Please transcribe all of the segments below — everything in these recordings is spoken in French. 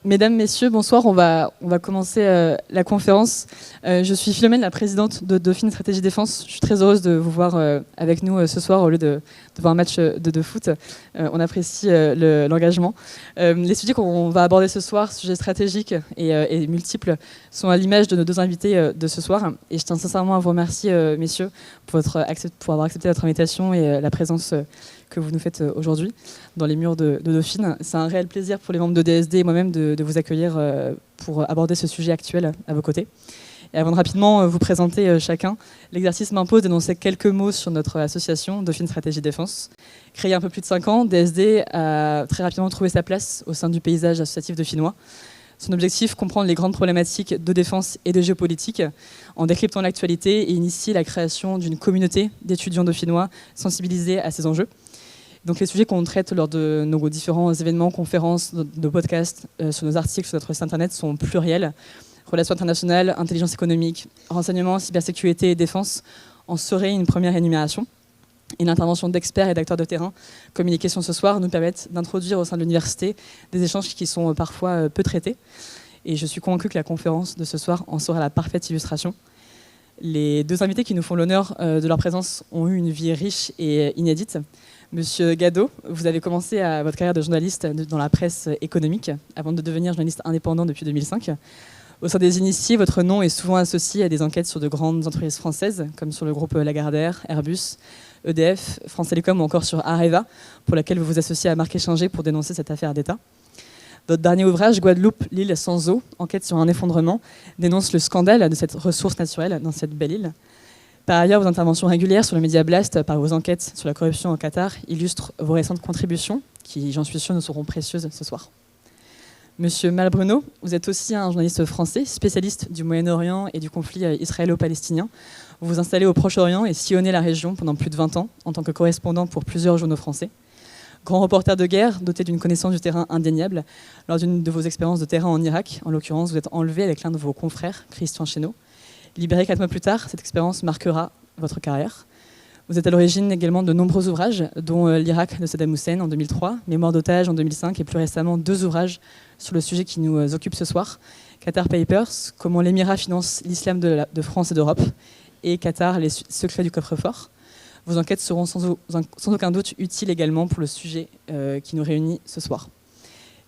Mesdames, Messieurs, bonsoir. On va commencer la conférence. Je suis Philomène, la présidente de Dauphine Stratégie Défense. Je suis très heureuse de vous voir avec nous ce soir au lieu de voir un match de foot. On apprécie l'engagement. Les sujets qu'on va aborder ce soir, sujets stratégiques et multiples, sont à l'image de nos deux invités de ce soir. Et je tiens sincèrement à vous remercier, messieurs, pour avoir accepté notre invitation et la présence que vous nous faites aujourd'hui dans les murs de Dauphine. C'est un réel plaisir pour les membres de DSD et moi-même de vous accueillir pour aborder ce sujet actuel à vos côtés. Et avant de rapidement vous présenter chacun, l'exercice m'impose d'énoncer quelques mots sur notre association Dauphine Stratégie Défense. Créée il y a un peu plus de 5 ans, DSD a très rapidement trouvé sa place au sein du paysage associatif dauphinois. Son objectif, comprendre les grandes problématiques de défense et de géopolitique en décryptant l'actualité et initier la création d'une communauté d'étudiants dauphinois sensibilisés à ces enjeux. Donc les sujets qu'on traite lors de nos différents événements, conférences, de podcasts, sur nos articles, sur notre site internet sont pluriels. Relations internationales, intelligence économique, renseignement, cybersécurité et défense en serait une première énumération. Et l'intervention d'experts et d'acteurs de terrain, comme il est question ce soir, nous permettent d'introduire au sein de l'université des échanges qui sont parfois peu traités. Et je suis convaincue que la conférence de ce soir en sera la parfaite illustration. Les deux invités qui nous font l'honneur de leur présence ont eu une vie riche et inédite. Monsieur Gadot, vous avez commencé votre carrière de journaliste dans la presse économique avant de devenir journaliste indépendant depuis 2005. Au sein des initiés, votre nom est souvent associé à des enquêtes sur de grandes entreprises françaises, comme sur le groupe Lagardère, Airbus, EDF, France Télécom ou encore sur Areva, pour laquelle vous vous associez à Marc Échinger pour dénoncer cette affaire d'État. Votre dernier ouvrage, Guadeloupe, l'île sans eau, enquête sur un effondrement, dénonce le scandale de cette ressource naturelle dans cette belle île. Par ailleurs, vos interventions régulières sur le Média Blast par vos enquêtes sur la corruption au Qatar illustrent vos récentes contributions, qui, j'en suis sûre, nous seront précieuses ce soir. Monsieur Malbruno, vous êtes aussi un journaliste français, spécialiste du Moyen-Orient et du conflit israélo-palestinien. Vous vous installez au Proche-Orient et sillonnez la région pendant plus de 20 ans en tant que correspondant pour plusieurs journaux français. Grand reporter de guerre, doté d'une connaissance du terrain indéniable, lors d'une de vos expériences de terrain en Irak, en l'occurrence, vous êtes enlevé avec l'un de vos confrères, Christian Chesneau. Libéré 4 mois plus tard, cette expérience marquera votre carrière. Vous êtes à l'origine également de nombreux ouvrages, dont l'Irak de Saddam Hussein en 2003, Mémoire d'otages en 2005 et plus récemment 2 ouvrages sur le sujet qui nous occupe ce soir, Qatar Papers, comment l'Émirat finance l'islam de France et d'Europe, et Qatar, les secrets du coffre-fort. Vos enquêtes seront sans aucun doute utiles également pour le sujet qui nous réunit ce soir.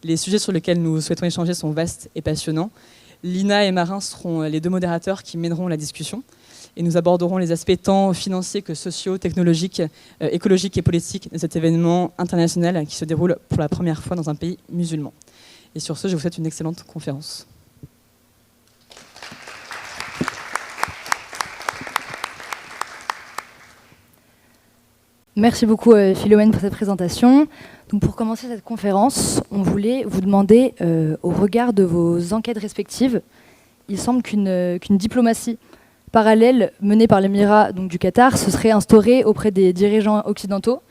Les sujets sur lesquels nous souhaitons échanger sont vastes et passionnants. Lina et Marin seront les 2 modérateurs qui mèneront la discussion et nous aborderons les aspects tant financiers que sociaux, technologiques, écologiques et politiques de cet événement international qui se déroule pour la première fois dans un pays musulman. Et sur ce, je vous souhaite une excellente conférence. Merci beaucoup Philomène pour cette présentation. Donc pour commencer cette conférence, on voulait vous demander, au regard de vos enquêtes respectives, il semble qu'une diplomatie parallèle menée par l'Émirat du Qatar se serait instaurée auprès des dirigeants occidentaux,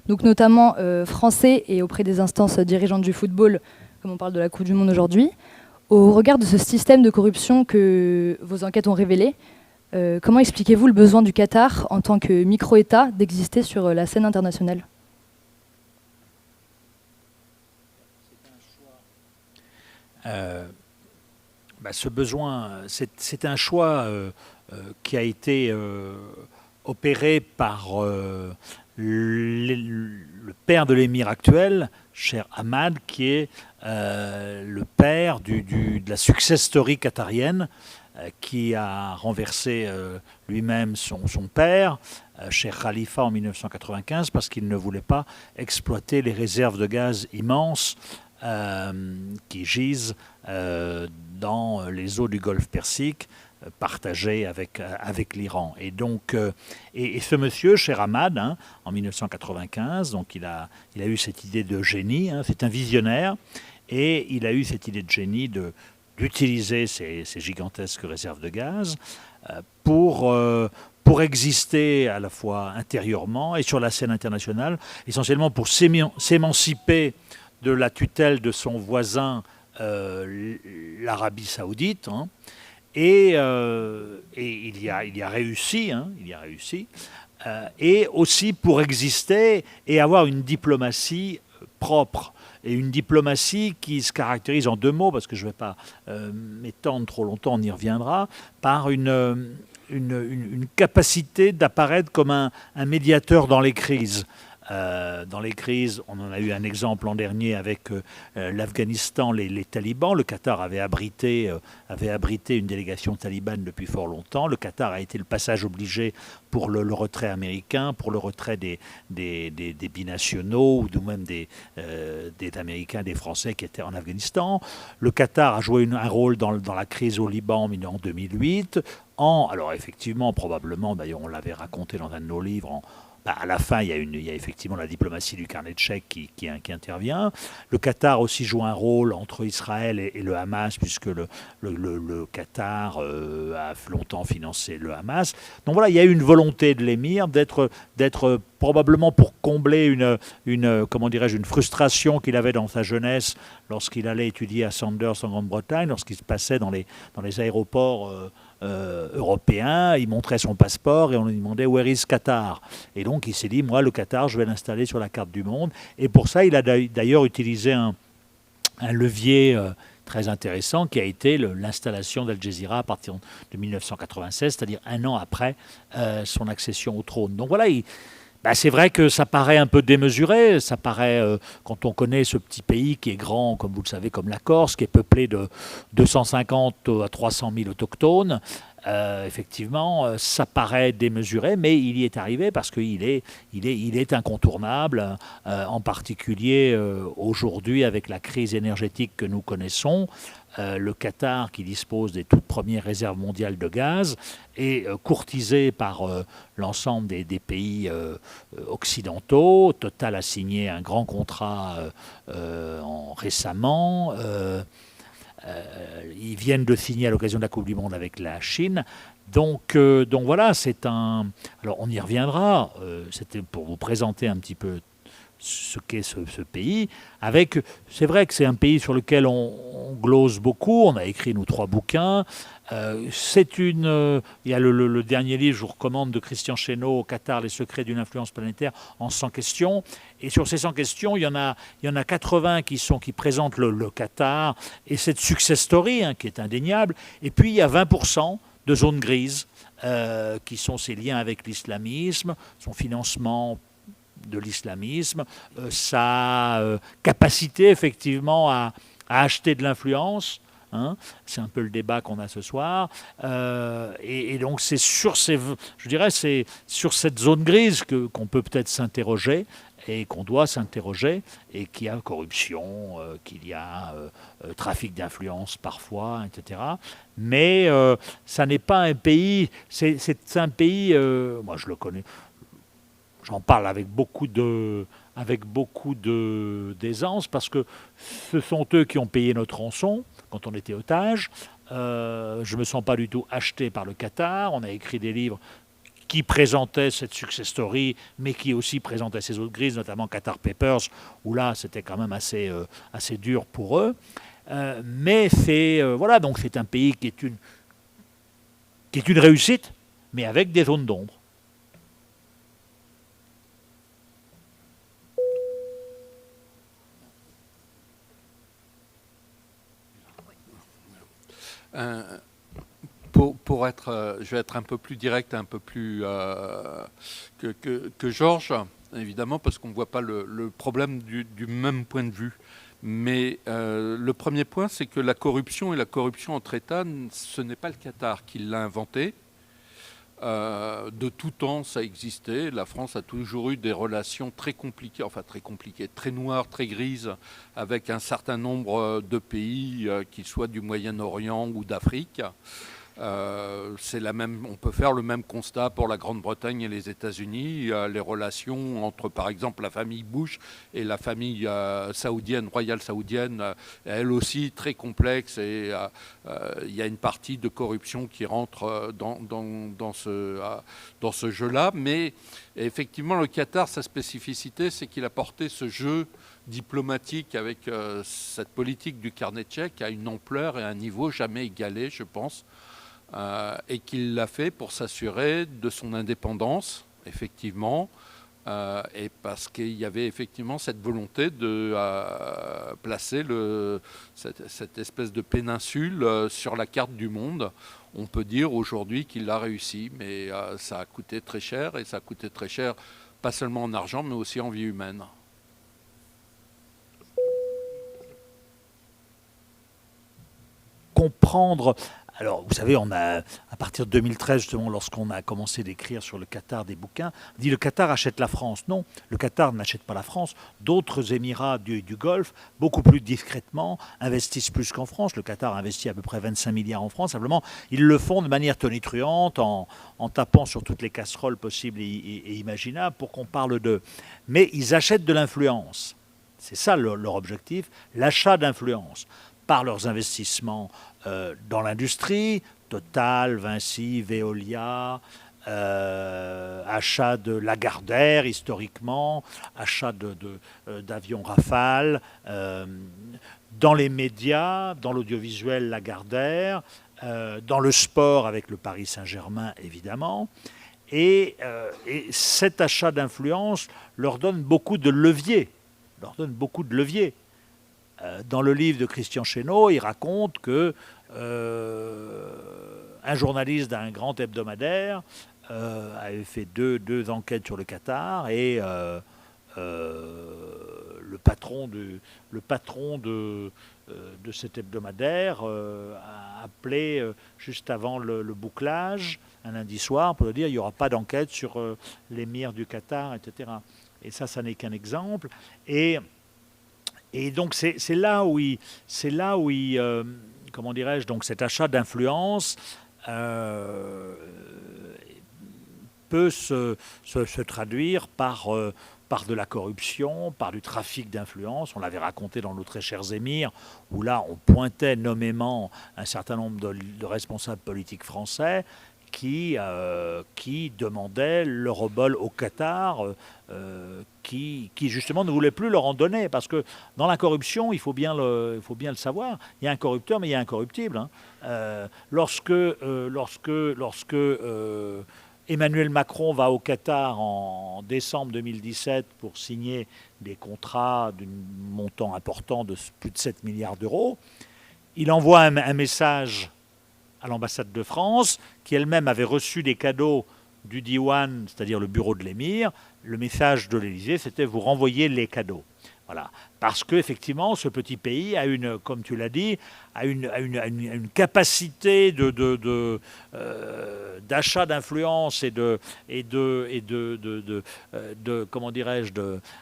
donc notamment français et auprès des instances dirigeantes du football, comme on parle de la Coupe du Monde aujourd'hui. Au regard de ce système de corruption que vos enquêtes ont révélé, comment expliquez-vous le besoin du Qatar en tant que micro-État d'exister sur la scène internationale ? Ce besoin, c'est un choix qui a été opéré par le père de l'émir actuel, cher Hamad, qui est le père de la success story qatarienne, qui a renversé lui-même son père, cher Khalifa, en 1995, parce qu'il ne voulait pas exploiter les réserves de gaz immenses qui gisent dans les eaux du Golfe Persique, partagées avec l'Iran. Et donc, et ce monsieur, cher Hamad, en 1995, donc il a eu cette idée de génie, c'est un visionnaire, et il a eu cette idée de génie d'utiliser ces gigantesques réserves de gaz pour exister à la fois intérieurement et sur la scène internationale, essentiellement pour s'émanciper de la tutelle de son voisin, l'Arabie Saoudite, et il y a réussi, et aussi pour exister et avoir une diplomatie propre. et une diplomatie qui se caractérise en 2 mots, parce que je ne vais pas m'étendre trop longtemps, on y reviendra, par une capacité d'apparaître comme un médiateur dans les crises. Dans les crises, on en a eu un exemple l'an dernier avec l'Afghanistan, les talibans. Le Qatar avait abrité une délégation talibane depuis fort longtemps. Le Qatar a été le passage obligé pour le retrait américain, pour le retrait des binationaux ou même des Américains, des Français qui étaient en Afghanistan. Le Qatar a joué un rôle dans la crise au Liban en 2008. Alors effectivement, probablement, d'ailleurs on l'avait raconté dans un de nos livres, à la fin, il y a effectivement la diplomatie du carnet de chèques qui intervient. Le Qatar aussi joue un rôle entre Israël et le Hamas, puisque le Qatar a longtemps financé le Hamas. Donc voilà, il y a eu une volonté de l'émir d'être probablement pour combler une frustration qu'il avait dans sa jeunesse lorsqu'il allait étudier à Sandhurst en Grande-Bretagne, lorsqu'il se passait dans les aéroports européen, il montrait son passeport et on lui demandait Where is Qatar? Et donc il s'est dit, moi le Qatar, je vais l'installer sur la carte du monde. Et pour ça, il a d'ailleurs utilisé un levier très intéressant qui a été l'installation d'Al Jazeera à partir de 1996, c'est-à-dire un an après son accession au trône. Donc voilà, c'est vrai que ça paraît un peu démesuré, ça paraît, quand on connaît ce petit pays qui est grand, comme vous le savez, comme la Corse, qui est peuplé de 250 à 300 000 autochtones, effectivement, ça paraît démesuré, mais il y est arrivé parce qu'il est incontournable, en particulier aujourd'hui avec la crise énergétique que nous connaissons. Le Qatar, qui dispose des toutes premières réserves mondiales de gaz, est courtisé par l'ensemble des pays occidentaux. Total a signé un grand contrat récemment. Ils viennent de signer à l'occasion de la Coupe du Monde avec la Chine. Donc voilà, alors on y reviendra. C'était pour vous présenter un petit peu ce qu'est ce pays. C'est vrai que c'est un pays sur lequel on glose beaucoup. On a écrit nos 3 bouquins. Il y a le dernier livre, je vous recommande, de Christian Chesneau, Au Qatar, les secrets d'une influence planétaire, en 100 questions. Et sur ces 100 questions, il y en a 80 qui présentent le Qatar et cette success story, qui est indéniable. Et puis il y a 20% de zones grises, qui sont ses liens avec l'islamisme, son financement de l'islamisme, sa capacité effectivement à acheter de l'influence. C'est un peu le débat qu'on a ce soir. Et donc c'est sur cette zone grise qu'on peut peut-être s'interroger et qu'on doit s'interroger, et qu'il y a corruption, qu'il y a trafic d'influence parfois, etc. Mais ça n'est pas un pays, c'est un pays, moi je le connais, j'en parle avec beaucoup d'aisance, parce que ce sont eux qui ont payé notre rançon quand on était otage. Je ne me sens pas du tout acheté par le Qatar. On a écrit des livres qui présentaient cette success story, mais qui aussi présentaient ces autres grises, notamment Qatar Papers, où là c'était quand même assez dur pour eux. Mais voilà, donc c'est un pays qui est une réussite, mais avec des zones d'ombre. Je vais être un peu plus direct, un peu plus que Georges, évidemment, parce qu'on ne voit pas le problème du même point de vue. Mais le premier point, c'est que la corruption entre États, ce n'est pas le Qatar qui l'a inventé. De tout temps, ça existait. La France a toujours eu des relations très compliquées, très noires, très grises, avec un certain nombre de pays, qu'ils soient du Moyen-Orient ou d'Afrique. On peut faire le même constat pour la Grande-Bretagne et les États-Unis. Les relations entre, par exemple, la famille Bush et la famille royale saoudienne, elle aussi très complexe, et il y a une partie de corruption qui rentre dans ce jeu-là. Mais effectivement, le Qatar, sa spécificité, c'est qu'il a porté ce jeu diplomatique avec cette politique du carnet de chèques à une ampleur et un niveau jamais égalé, je pense. Et qu'il l'a fait pour s'assurer de son indépendance, effectivement, et parce qu'il y avait effectivement cette volonté de placer cette espèce de péninsule sur la carte du monde. On peut dire aujourd'hui qu'il a réussi, mais ça a coûté très cher, et ça a coûté très cher pas seulement en argent, mais aussi en vie humaine. Comprendre. Alors, vous savez, on a, à partir de 2013, justement, lorsqu'on a commencé d'écrire sur le Qatar des bouquins, on dit le Qatar achète la France. Non, le Qatar n'achète pas la France. D'autres Émirats du Golfe, beaucoup plus discrètement, investissent plus qu'en France. Le Qatar a investi à peu près 25 milliards en France. Simplement, ils le font de manière tonitruante, en tapant sur toutes les casseroles possibles et imaginables pour qu'on parle d'eux. Mais ils achètent de l'influence. C'est ça leur objectif, l'achat d'influence par leurs investissements dans l'industrie, Total, Vinci, Veolia, achat de Lagardère historiquement, achat d'avions Rafale, dans les médias, dans l'audiovisuel Lagardère, dans le sport avec le Paris Saint-Germain évidemment. Et cet achat d'influence leur donne beaucoup de leviers. Dans le livre de Christian Chesneau, il raconte que un journaliste d'un grand hebdomadaire avait fait deux enquêtes sur le Qatar et le patron de cet hebdomadaire a appelé juste avant le bouclage, un lundi soir, pour lui dire il n'y aura pas d'enquête sur l'émir du Qatar, etc. Et ça n'est qu'un exemple. Et donc c'est là où comment dirais-je, donc cet achat d'influence peut se traduire par de la corruption, par du trafic d'influence. On l'avait raconté dans nos très chers émirs, où là on pointait nommément un certain nombre de responsables politiques français qui demandaient le rebol au Qatar, qui justement ne voulaient plus leur en donner. Parce que dans la corruption, il faut bien le savoir, il y a un corrupteur, mais il y a un corruptible. Hein. Lorsque Emmanuel Macron va au Qatar en décembre 2017 pour signer des contrats d'un montant important de plus de 7 milliards d'euros, il envoie un message à l'ambassade de France, qui elle-même avait reçu des cadeaux du Diwan, c'est-à-dire le bureau de l'émir. Le message de l'Élysée, c'était vous renvoyez les cadeaux. Voilà. Parce qu'effectivement, ce petit pays a comme tu l'as dit, a une capacité d'achat d'influence comment dirais-je,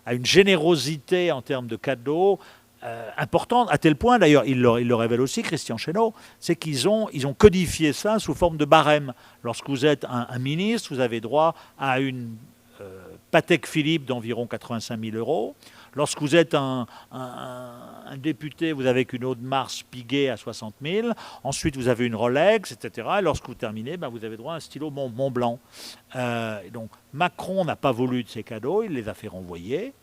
a une générosité en termes de cadeaux importante, à tel point, d'ailleurs, il le révèle aussi, Christian Chesneau, c'est qu'ils ont codifié ça sous forme de barème. Lorsque vous êtes un ministre, vous avez droit à une Patek Philippe d'environ 85 000 euros. Lorsque vous êtes un député, vous avez une Audemars Piguet à 60 000. Ensuite, vous avez une Rolex, etc. Et lorsque vous terminez, vous avez droit à un stylo Montblanc. Donc, Macron n'a pas voulu de ces cadeaux, il les a fait renvoyer.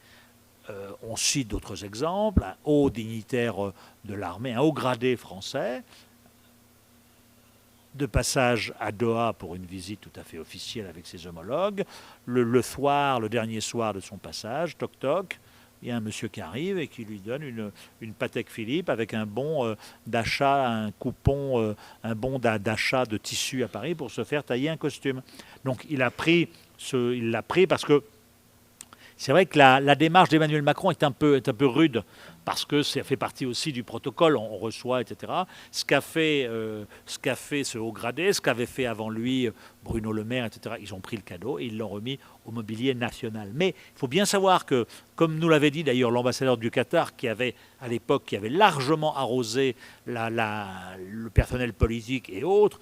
On cite d'autres exemples, un haut dignitaire de l'armée, un haut gradé français, de passage à Doha pour une visite tout à fait officielle avec ses homologues. Le dernier soir de son passage, toc toc, il y a un monsieur qui arrive et qui lui donne une Patek Philippe avec un bon d'achat, un coupon, un bon d'achat de tissu à Paris pour se faire tailler un costume. Donc il l'a pris parce que c'est vrai que la démarche d'Emmanuel Macron est un peu rude, parce que ça fait partie aussi du protocole, on reçoit, etc. Ce qu'a fait ce haut gradé, ce qu'avait fait avant lui Bruno Le Maire, etc., ils ont pris le cadeau et ils l'ont remis au mobilier national. Mais il faut bien savoir que, comme nous l'avait dit d'ailleurs l'ambassadeur du Qatar, qui avait largement arrosé le personnel politique et autres,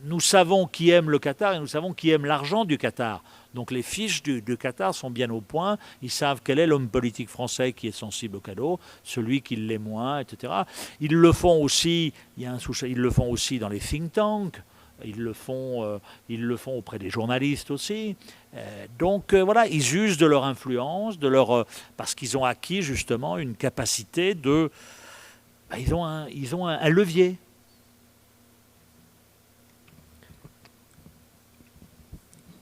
nous savons qui aime le Qatar et nous savons qui aime l'argent du Qatar. Donc les fiches du Qatar sont bien au point. Ils savent quel est l'homme politique français qui est sensible au cadeau, celui qui l'est moins, etc. Ils le font aussi. Ils le font aussi dans les think tanks. Ils le font auprès des journalistes aussi. Donc voilà, ils usent de leur influence, parce qu'ils ont acquis justement une capacité de. Ils ont un levier.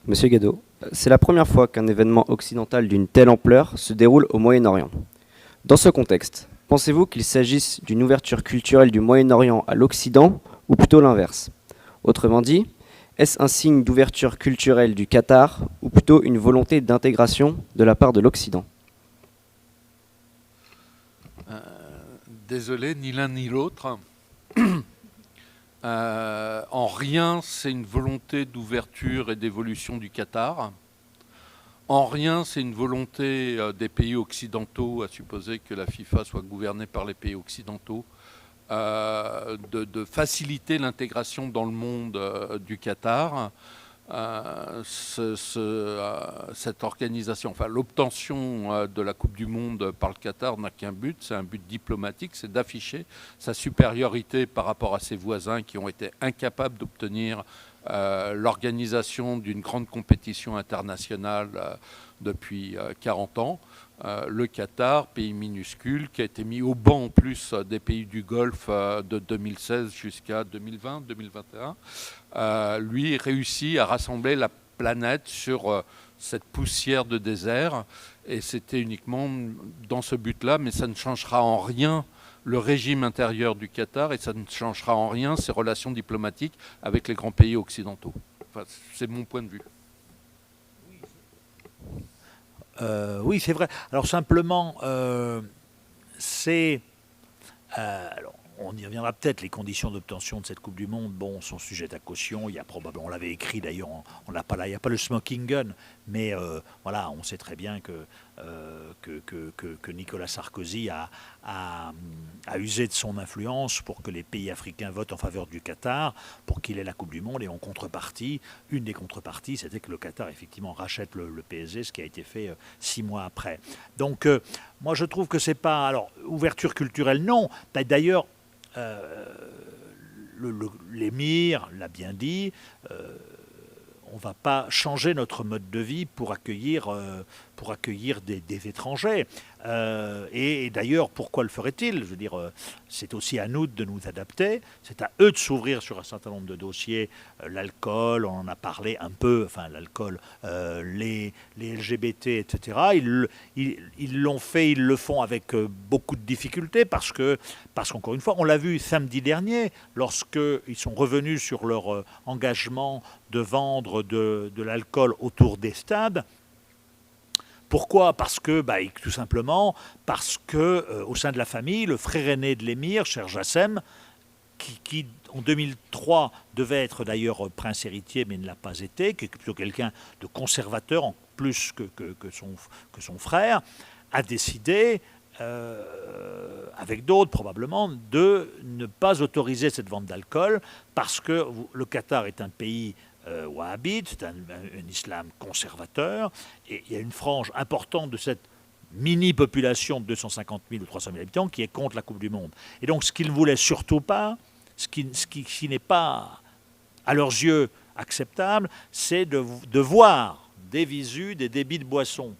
Monsieur Gadot. C'est la première fois qu'un événement occidental d'une telle ampleur se déroule au Moyen-Orient. Dans ce contexte, pensez-vous qu'il s'agisse d'une ouverture culturelle du Moyen-Orient à l'Occident ou plutôt l'inverse? Autrement dit, est-ce un signe d'ouverture culturelle du Qatar ou plutôt une volonté d'intégration de la part de l'Occident? Désolé, ni l'un ni l'autre. En rien, c'est une volonté d'ouverture et d'évolution du Qatar. En rien, c'est une volonté des pays occidentaux, à supposer que la FIFA soit gouvernée par les pays occidentaux, de faciliter l'intégration dans le monde du Qatar. Cette organisation, enfin l'obtention de la Coupe du Monde par le Qatar n'a qu'un but, c'est un but diplomatique, c'est d'afficher sa supériorité par rapport à ses voisins qui ont été incapables d'obtenir l'organisation d'une grande compétition internationale depuis 40 ans. Le Qatar, pays minuscule, qui a été mis au banc en plus des pays du Golfe de 2016 jusqu'à 2020-2021, lui réussit à rassembler la planète sur cette poussière de désert. Et c'était uniquement dans ce but-là, mais ça ne changera en rien le régime intérieur du Qatar et ça ne changera en rien ses relations diplomatiques avec les grands pays occidentaux. Enfin, c'est mon point de vue. Oui, c'est vrai. Alors simplement, alors, on y reviendra peut-être, les conditions d'obtention de cette Coupe du Monde, bon, sont sujettes à caution. Il y a probablement, on l'avait écrit d'ailleurs, on l'a pas là, il n'y a pas le smoking gun, mais voilà, on sait très bien que Nicolas Sarkozy a usé de son influence pour que les pays africains votent en faveur du Qatar, pour qu'il ait la Coupe du Monde, et en contrepartie, une des contreparties, c'était que le Qatar effectivement rachète le PSG, ce qui a été fait 6 mois après. Donc moi je trouve que c'est pas, alors ouverture culturelle non, d'ailleurs l'émir l'a bien dit, on ne va pas changer notre mode de vie pour accueillir des étrangers. Et d'ailleurs, pourquoi le ferait-il? Je veux dire, c'est aussi à nous de nous adapter, c'est à eux de s'ouvrir sur un certain nombre de dossiers. L'alcool, on en a parlé un peu, enfin l'alcool, les LGBT, etc. Ils l'ont fait, ils le font avec beaucoup de difficultés parce qu'encore une fois, on l'a vu samedi dernier, lorsqu'ils sont revenus sur leur engagement de vendre de l'alcool autour des stades. Pourquoi? Parce que, tout simplement, parce que au sein de la famille, le frère aîné de l'émir, cher Jassem, qui en 2003 devait être d'ailleurs prince héritier, mais ne l'a pas été, qui est plutôt quelqu'un de conservateur en plus que son frère, a décidé, avec d'autres probablement, de ne pas autoriser cette vente d'alcool parce que le Qatar est un pays wahhabite, c'est un islam conservateur, et il y a une frange importante de cette mini-population de 250 000 ou 300 000 habitants qui est contre la Coupe du Monde. Et donc ce qu'ils ne voulaient surtout pas, ce qui n'est pas à leurs yeux acceptable, c'est de voir des visus, des débits de boissons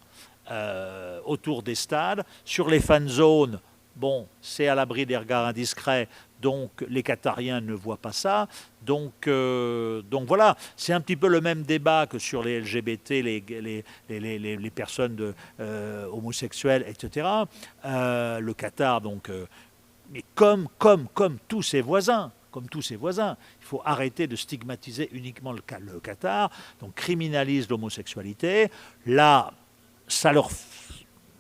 autour des stades, sur les fan zones. Bon, c'est à l'abri des regards indiscrets, donc les Qatariens ne voient pas ça. Donc voilà, c'est un petit peu le même débat que sur les LGBT, les personnes homosexuelles, etc. Le Qatar, donc, mais comme tous ses voisins, il faut arrêter de stigmatiser uniquement le Qatar, donc criminalise l'homosexualité. Là,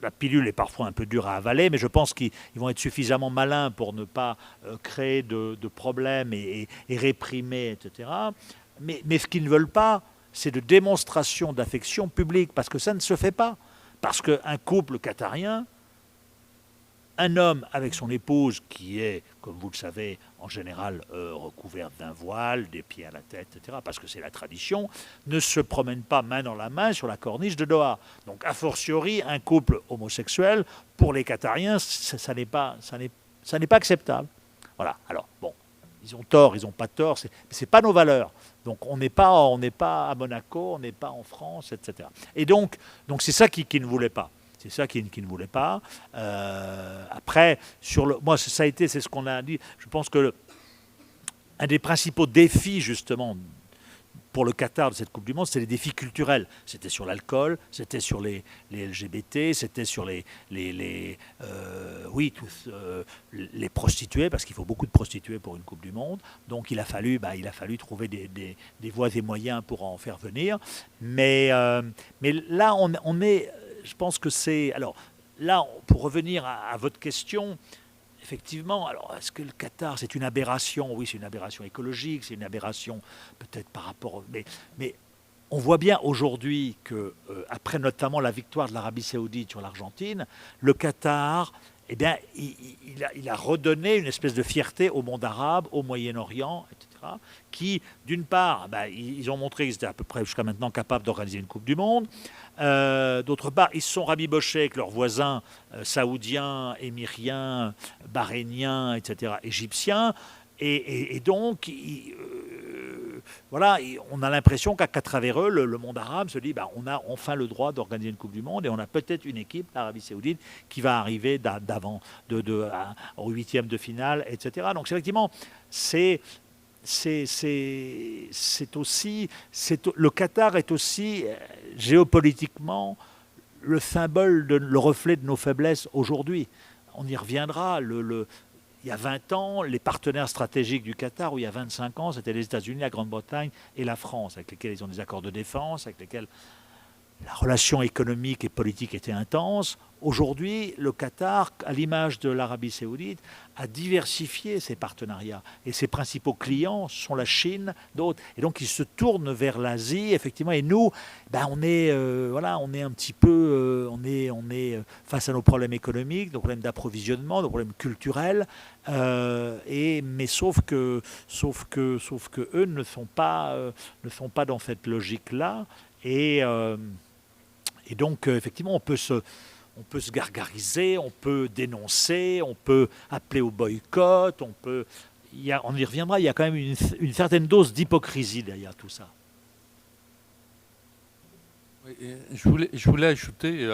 la pilule est parfois un peu dure à avaler, mais je pense qu'ils vont être suffisamment malins pour ne pas créer de problèmes et réprimer, etc. Mais ce qu'ils ne veulent pas, c'est de démonstration d'affection publique, parce que ça ne se fait pas. Parce qu'un couple qatarien, un homme avec son épouse qui est, comme vous le savez, en général recouverte d'un voile, des pieds à la tête, etc., parce que c'est la tradition, ne se promène pas main dans la main sur la corniche de Doha. Donc, a fortiori, un couple homosexuel, pour les Qatariens, ça n'est pas acceptable. Voilà. Alors, bon, ils ont tort, ils n'ont pas tort, c'est pas nos valeurs. Donc, on n'est pas à Monaco, on n'est pas en France, etc. Et donc c'est ça qu'ils ne voulaient pas. C'est ça qu'ils ne voulaient pas. Après, moi, ça a été, c'est ce qu'on a dit. Je pense que un des principaux défis, justement, pour le Qatar de cette Coupe du Monde, c'était les défis culturels. C'était sur l'alcool, c'était sur les LGBT, c'était sur les prostituées, parce qu'il faut beaucoup de prostituées pour une Coupe du Monde. Donc il a fallu trouver des voies et moyens pour en faire venir. Mais là, on est, je pense que c'est... Alors là, pour revenir à votre question, effectivement, alors est-ce que le Qatar, c'est une aberration? Oui, c'est une aberration écologique, c'est une aberration peut-être par rapport... Mais on voit bien aujourd'hui que, après notamment la victoire de l'Arabie Saoudite sur l'Argentine, le Qatar, eh bien, il a redonné une espèce de fierté au monde arabe, au Moyen-Orient, etc., qui, d'une part, ils ont montré qu'ils étaient à peu près jusqu'à maintenant capables d'organiser une Coupe du Monde. D'autre part, ils se sont rabibochés avec leurs voisins saoudiens, émiriens, bahreïniens, etc., égyptiens. Et donc, voilà, on a l'impression qu'à travers eux, le monde arabe se dit on a enfin le droit d'organiser une Coupe du Monde et on a peut-être une équipe, l'Arabie Saoudite, qui va arriver d'avant, au huitième de finale, etc. Donc, effectivement, le Qatar est aussi géopolitiquement le symbole, le reflet de nos faiblesses aujourd'hui. On y reviendra. Il y a 20 ans, les partenaires stratégiques du Qatar, ou il y a 25 ans, c'était les États-Unis, la Grande-Bretagne et la France, avec lesquels ils ont des accords de défense, avec lesquels la relation économique et politique était intense. Aujourd'hui, le Qatar, à l'image de l'Arabie Saoudite, a diversifié ses partenariats. Et ses principaux clients sont la Chine, d'autres. Et donc, ils se tournent vers l'Asie, effectivement. Et nous, on est un petit peu, on est face à nos problèmes économiques, nos problèmes d'approvisionnement, nos problèmes culturels. Mais sauf que eux ne sont pas dans cette logique-là. Et donc, effectivement, on peut se gargariser, on peut dénoncer, on peut appeler au boycott, on y reviendra, il y a quand même une certaine dose d'hypocrisie derrière tout ça. Oui, je voulais ajouter,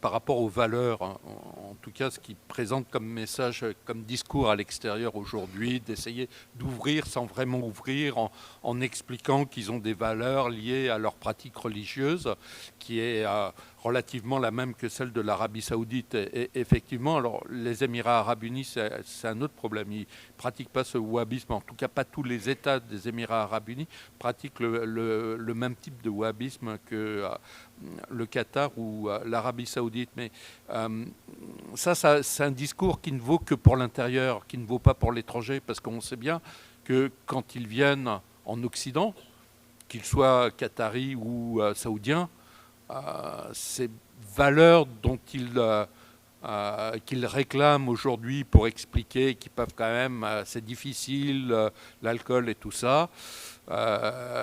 par rapport aux valeurs, en tout cas ce qui présente comme message, comme discours à l'extérieur aujourd'hui, d'essayer d'ouvrir sans vraiment ouvrir, en expliquant qu'ils ont des valeurs liées à leur pratique religieuse, qui est relativement la même que celle de l'Arabie Saoudite. Et effectivement, alors les Émirats Arabes Unis, c'est un autre problème. Ils ne pratiquent pas ce wahhabisme, en tout cas pas tous les États des Émirats Arabes Unis pratiquent le même type de wahhabisme que le Qatar ou l'Arabie Saoudite. Mais ça, c'est un discours qui ne vaut que pour l'intérieur, qui ne vaut pas pour l'étranger, parce qu'on sait bien que quand ils viennent en Occident, qu'ils soient qataris ou saoudiens, ces valeurs dont qu'ils réclament aujourd'hui pour expliquer qu'ils peuvent quand même, c'est difficile, l'alcool et tout ça,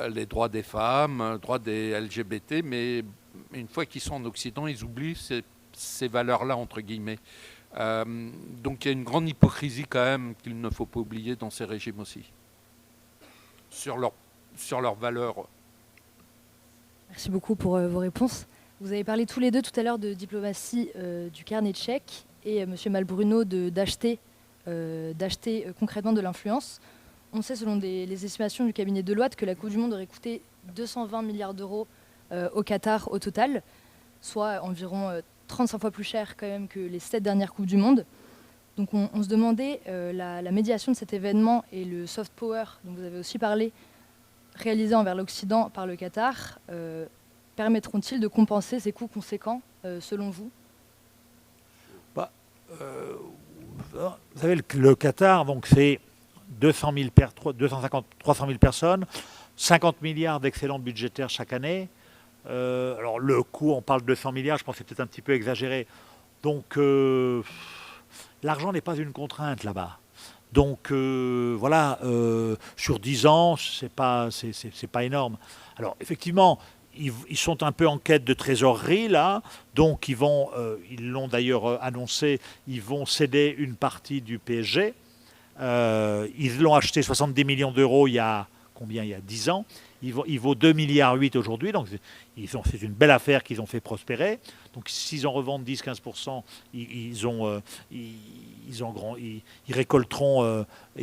les droits des femmes, droits des LGBT, mais une fois qu'ils sont en Occident, ils oublient ces valeurs-là, entre guillemets. Donc il y a une grande hypocrisie quand même qu'il ne faut pas oublier dans ces régimes aussi, sur leurs valeurs. Merci beaucoup pour vos réponses. Vous avez parlé tous les deux tout à l'heure de diplomatie du carnet de chèques et M. Malbruno d'acheter concrètement de l'influence. On sait, selon les estimations du cabinet Deloitte, que la Coupe du Monde aurait coûté 220 milliards d'euros au Qatar au total, soit environ 35 fois plus cher quand même que les 7 dernières Coupes du Monde. Donc on se demandait, la médiation de cet événement et le soft power dont vous avez aussi parlé, réalisé envers l'Occident par le Qatar, permettront-ils de compenser ces coûts conséquents, selon vous? Vous savez, le Qatar, donc c'est 250, 300 000 personnes, 50 milliards d'excédents budgétaires chaque année. Alors le coût, on parle de 200 milliards, je pense que c'est peut-être un petit peu exagéré. Donc l'argent n'est pas une contrainte là-bas. Donc voilà, sur 10 ans, c'est pas énorme. Alors effectivement, ils sont un peu en quête de trésorerie là, donc ils l'ont d'ailleurs annoncé, ils vont céder une partie du PSG. Ils l'ont acheté 70 millions d'euros il y a combien, il y a 10 ans. Il vaut 2,8 milliards aujourd'hui, donc c'est une belle affaire qu'ils ont fait prospérer. Donc s'ils en revendent 10-15%, ils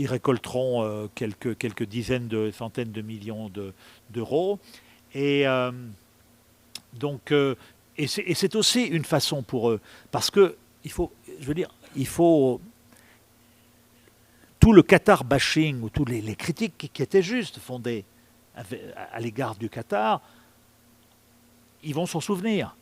récolteront, quelques dizaines de centaines de millions d'euros. Et c'est aussi une façon pour eux, parce que il faut tout le Qatar bashing ou toutes les critiques qui étaient justes fondées à l'égard du Qatar, ils vont s'en souvenir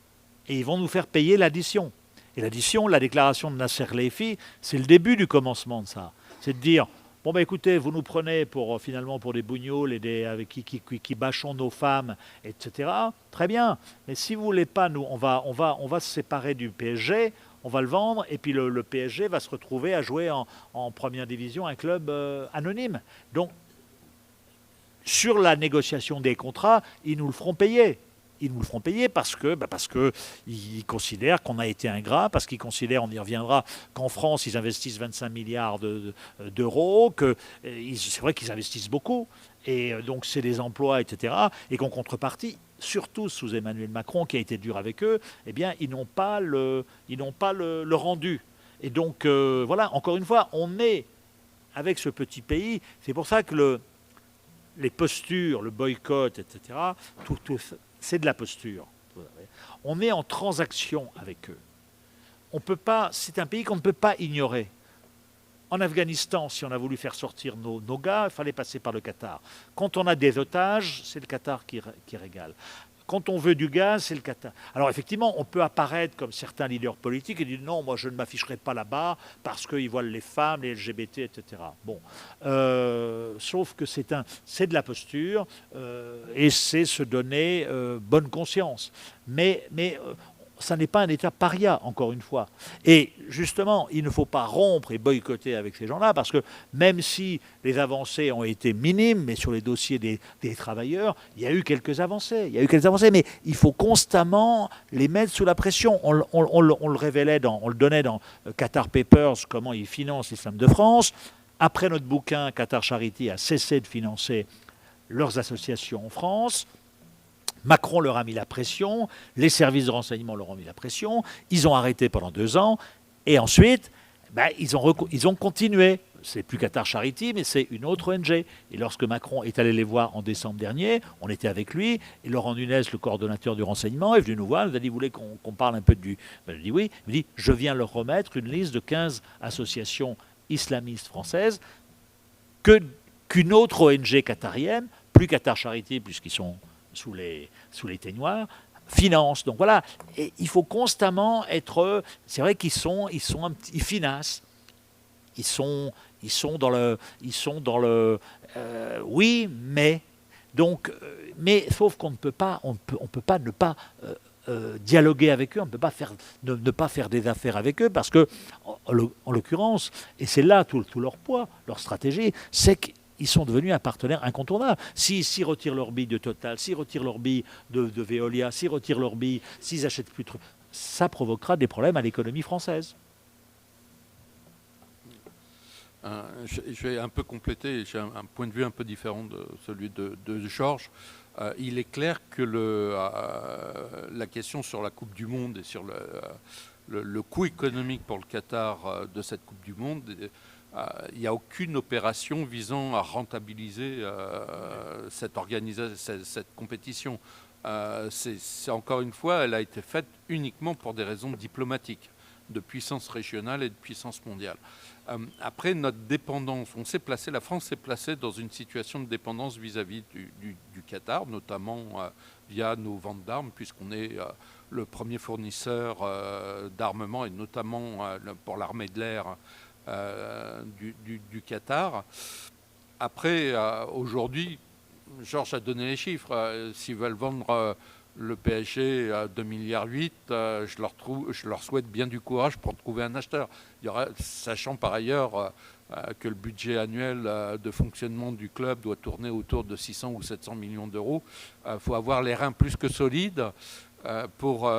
et ils vont nous faire payer l'addition. Et l'addition, la déclaration de Nasser Laifi, c'est le début du commencement de ça. C'est de dire, bon ben écoutez, vous nous prenez finalement pour des bougnoules et avec qui bâchons nos femmes, etc. Très bien. Mais si vous voulez pas, nous, on va se séparer du PSG, on va le vendre, et puis le PSG va se retrouver à jouer en première division, un club anonyme. Donc, sur la négociation des contrats, ils nous le feront payer. Ils nous le feront payer parce qu'ils considèrent qu'on a été ingrat, parce qu'ils considèrent, on y reviendra, qu'en France, ils investissent 25 milliards d'euros, c'est vrai qu'ils investissent beaucoup, et donc c'est des emplois, etc., et qu'en contrepartie, surtout sous Emmanuel Macron, qui a été dur avec eux, eh bien, ils n'ont pas le rendu. Et donc, voilà, encore une fois, on est avec ce petit pays. C'est pour ça que les postures, le boycott, etc., c'est de la posture. On est en transaction avec eux. C'est un pays qu'on ne peut pas ignorer. En Afghanistan, si on a voulu faire sortir nos gars, il fallait passer par le Qatar. Quand on a des otages, c'est le Qatar qui régale. Quand on veut du gaz, c'est le Qatar. Alors effectivement, on peut apparaître comme certains leaders politiques et dire non, moi je ne m'afficherai pas là-bas parce qu'ils voient les femmes, les LGBT, etc. Bon, sauf que c'est de la posture et c'est se donner bonne conscience. Mais ça n'est pas un État paria, encore une fois. Et justement, il ne faut pas rompre et boycotter avec ces gens-là, parce que même si les avancées ont été minimes, mais sur les dossiers des travailleurs, il y a eu quelques avancées. Mais il faut constamment les mettre sous la pression. On le donnait dans Qatar Papers, comment ils financent l'islam de France. Après notre bouquin, Qatar Charity a cessé de financer leurs associations en France. Macron leur a mis la pression, les services de renseignement leur ont mis la pression, ils ont arrêté pendant 2 ans, et ensuite, ils ont continué. C'est plus Qatar Charity, mais c'est une autre ONG. Et lorsque Macron est allé les voir en décembre dernier, on était avec lui, et Laurent Nunez, le coordonnateur du renseignement, est venu nous voir, il nous a dit, vous voulez qu'on parle un peu du... Je lui ai dit oui, il me dit, je viens leur remettre une liste de 15 associations islamistes françaises qu'une autre ONG qatarienne, plus Qatar Charity, puisqu'ils sont sous les teignoirs, finance. Donc voilà, et il faut constamment être... C'est vrai qu'ils financent. Ils sont dans le oui, mais... Donc, mais sauf qu'on ne peut pas, on peut pas ne pas dialoguer avec eux, on ne peut pas ne pas faire des affaires avec eux, parce que, en l'occurrence, et c'est là tout leur poids, leur stratégie, c'est qu'ils sont devenus un partenaire incontournable. S'ils retirent leur bille de Total, s'ils retirent leur bille de Veolia, s'ils retirent leur bille, s'ils achètent plus de trucs, ça provoquera des problèmes à l'économie française. Je vais un peu compléter, j'ai un point de vue un peu différent de celui de Georges. Il est clair que la question sur la Coupe du Monde et sur le coût économique pour le Qatar de cette Coupe du Monde, il n'y a aucune opération visant à rentabiliser cette compétition. C'est encore une fois, elle a été faite uniquement pour des raisons diplomatiques, de puissance régionale et de puissance mondiale. Après, notre dépendance, la France s'est placée dans une situation de dépendance vis-à-vis du Qatar, notamment via nos ventes d'armes, puisqu'on est le premier fournisseur d'armement, et notamment pour l'armée de l'air du Qatar. Après, aujourd'hui, Georges a donné les chiffres. S'ils veulent vendre le PSG à 2,8 milliards, je leur souhaite bien du courage pour trouver un acheteur. Sachant par ailleurs que le budget annuel de fonctionnement du club doit tourner autour de 600 ou 700 millions d'euros, il faut avoir les reins plus que solides pour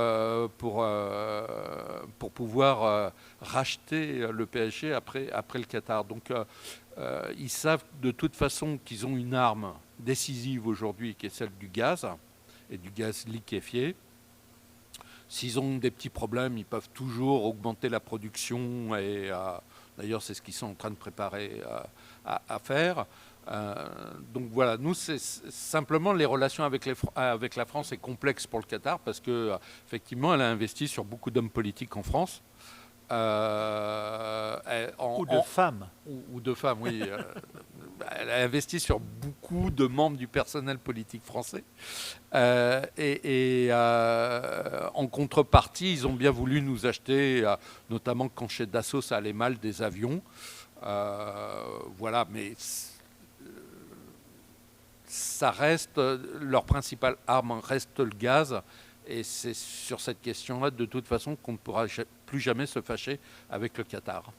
pouvoir racheter le PSG après le Qatar. Donc ils savent de toute façon qu'ils ont une arme décisive aujourd'hui, qui est celle du gaz, et du gaz liquéfié. S'ils ont des petits problèmes, ils peuvent toujours augmenter la production, et d'ailleurs c'est ce qu'ils sont en train de préparer à faire. Donc voilà, nous c'est simplement les relations avec la France est complexe pour le Qatar parce que effectivement elle a investi sur beaucoup d'hommes politiques en France. Ou de femmes. Ou de femmes, oui. Elle a investi sur beaucoup de membres du personnel politique français. En contrepartie, ils ont bien voulu nous acheter, notamment quand chez Dassault ça allait mal, des avions. Voilà, mais ça reste, leur principale arme reste le gaz. Et c'est sur cette question-là, de toute façon, qu'on ne pourra plus jamais se fâcher avec le Qatar.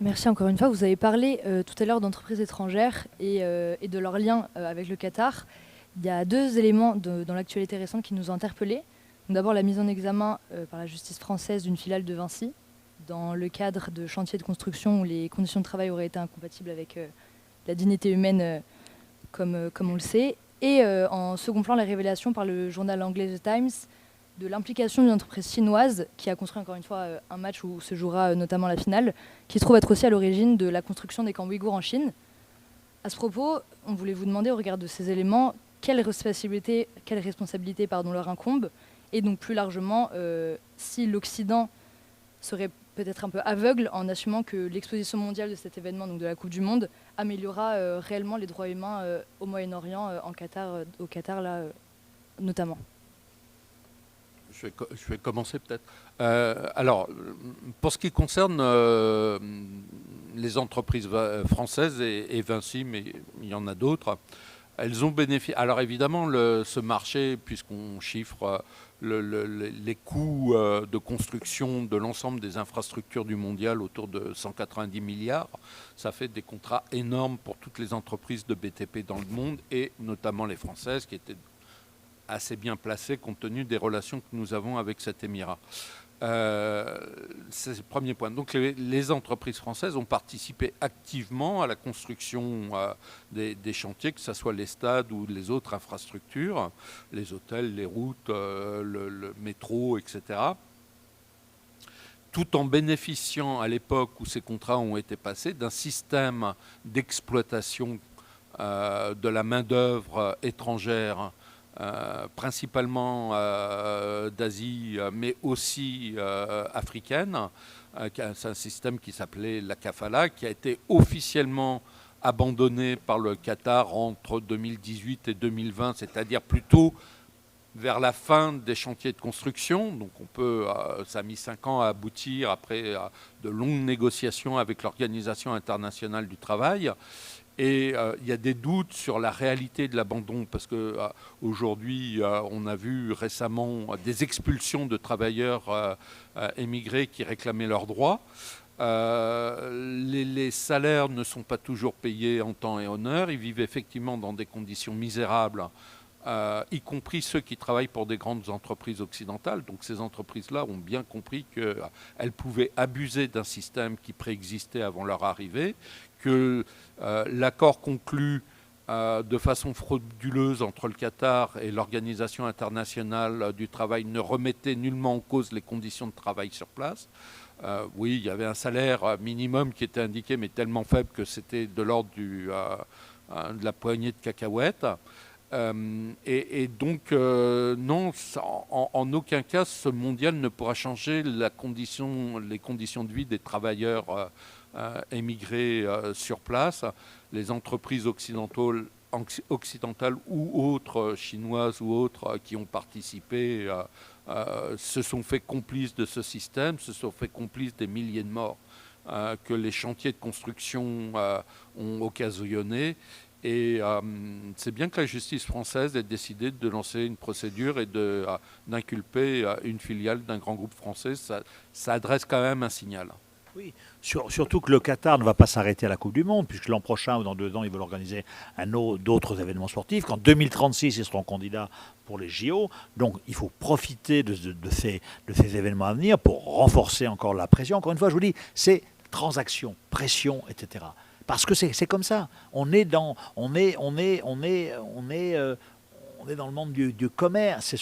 Merci encore une fois. Vous avez parlé tout à l'heure d'entreprises étrangères et de leurs liens avec le Qatar. Il y a deux éléments dans l'actualité récente qui nous ont interpellés. D'abord, la mise en examen par la justice française d'une filiale de Vinci dans le cadre de chantiers de construction où les conditions de travail auraient été incompatibles avec la dignité humaine, comme on le sait. Et en second plan, la révélation par le journal anglais The Times de l'implication d'une entreprise chinoise qui a construit encore une fois un match où se jouera notamment la finale, qui se trouve être aussi à l'origine de la construction des camps ouïghours en Chine. À ce propos, on voulait vous demander, au regard de ces éléments, quelle responsabilité leur incombe, et donc plus largement, si l'Occident serait peut-être un peu aveugle en assumant que l'exposition mondiale de cet événement, donc de la Coupe du Monde, améliorera réellement les droits humains au Moyen-Orient, au Qatar là, notamment. Je vais commencer peut-être. Alors, pour ce qui concerne les entreprises françaises et Vinci, mais il y en a d'autres, elles ont bénéficié. Alors évidemment, ce marché, puisqu'on chiffre les coûts de construction de l'ensemble des infrastructures du mondial autour de 190 milliards, ça fait des contrats énormes pour toutes les entreprises de BTP dans le monde, et notamment les françaises, qui étaient assez bien placées compte tenu des relations que nous avons avec cet émirat. C'est le premier point. Donc les entreprises françaises ont participé activement à la construction des chantiers, que ce soit les stades ou les autres infrastructures, les hôtels, les routes, le métro, etc. Tout en bénéficiant à l'époque où ces contrats ont été passés d'un système d'exploitation de la main-d'œuvre étrangère, principalement d'Asie, mais aussi africaine. C'est un système qui s'appelait la kafala, qui a été officiellement abandonné par le Qatar entre 2018 et 2020, c'est-à-dire plutôt vers la fin des chantiers de construction. Donc ça a mis 5 ans à aboutir après de longues négociations avec l'Organisation internationale du travail. Et il y a des doutes sur la réalité de l'abandon, parce qu'aujourd'hui, on a vu récemment des expulsions de travailleurs émigrés qui réclamaient leurs droits. Les salaires ne sont pas toujours payés en temps et en heure. Ils vivent effectivement dans des conditions misérables, y compris ceux qui travaillent pour des grandes entreprises occidentales. Donc ces entreprises-là ont bien compris qu'elles pouvaient abuser d'un système qui préexistait avant leur arrivée, que l'accord conclu de façon frauduleuse entre le Qatar et l'Organisation internationale du travail ne remettait nullement en cause les conditions de travail sur place. Oui, il y avait un salaire minimum qui était indiqué, mais tellement faible que c'était de l'ordre de la poignée de cacahuètes. Et donc, non, en aucun cas, ce mondial ne pourra changer les conditions de vie des travailleurs émigrés sur place. Les entreprises occidentales ou autres, chinoises ou autres, qui ont participé, se sont fait complices de ce système, se sont fait complices des milliers de morts que les chantiers de construction ont occasionné. Et c'est bien que la justice française ait décidé de lancer une procédure et d'inculper une filiale d'un grand groupe français. Ça adresse quand même un signal. Oui, surtout que le Qatar ne va pas s'arrêter à la Coupe du Monde, puisque l'an prochain ou dans 2 ans, ils veulent organiser d'autres événements sportifs. Qu'en 2036, ils seront candidats pour les JO. Donc, il faut profiter de ces événements à venir pour renforcer encore la pression. Encore une fois, je vous dis, c'est transaction, pression, etc. parce que c'est comme ça. On est dans le monde du commerce.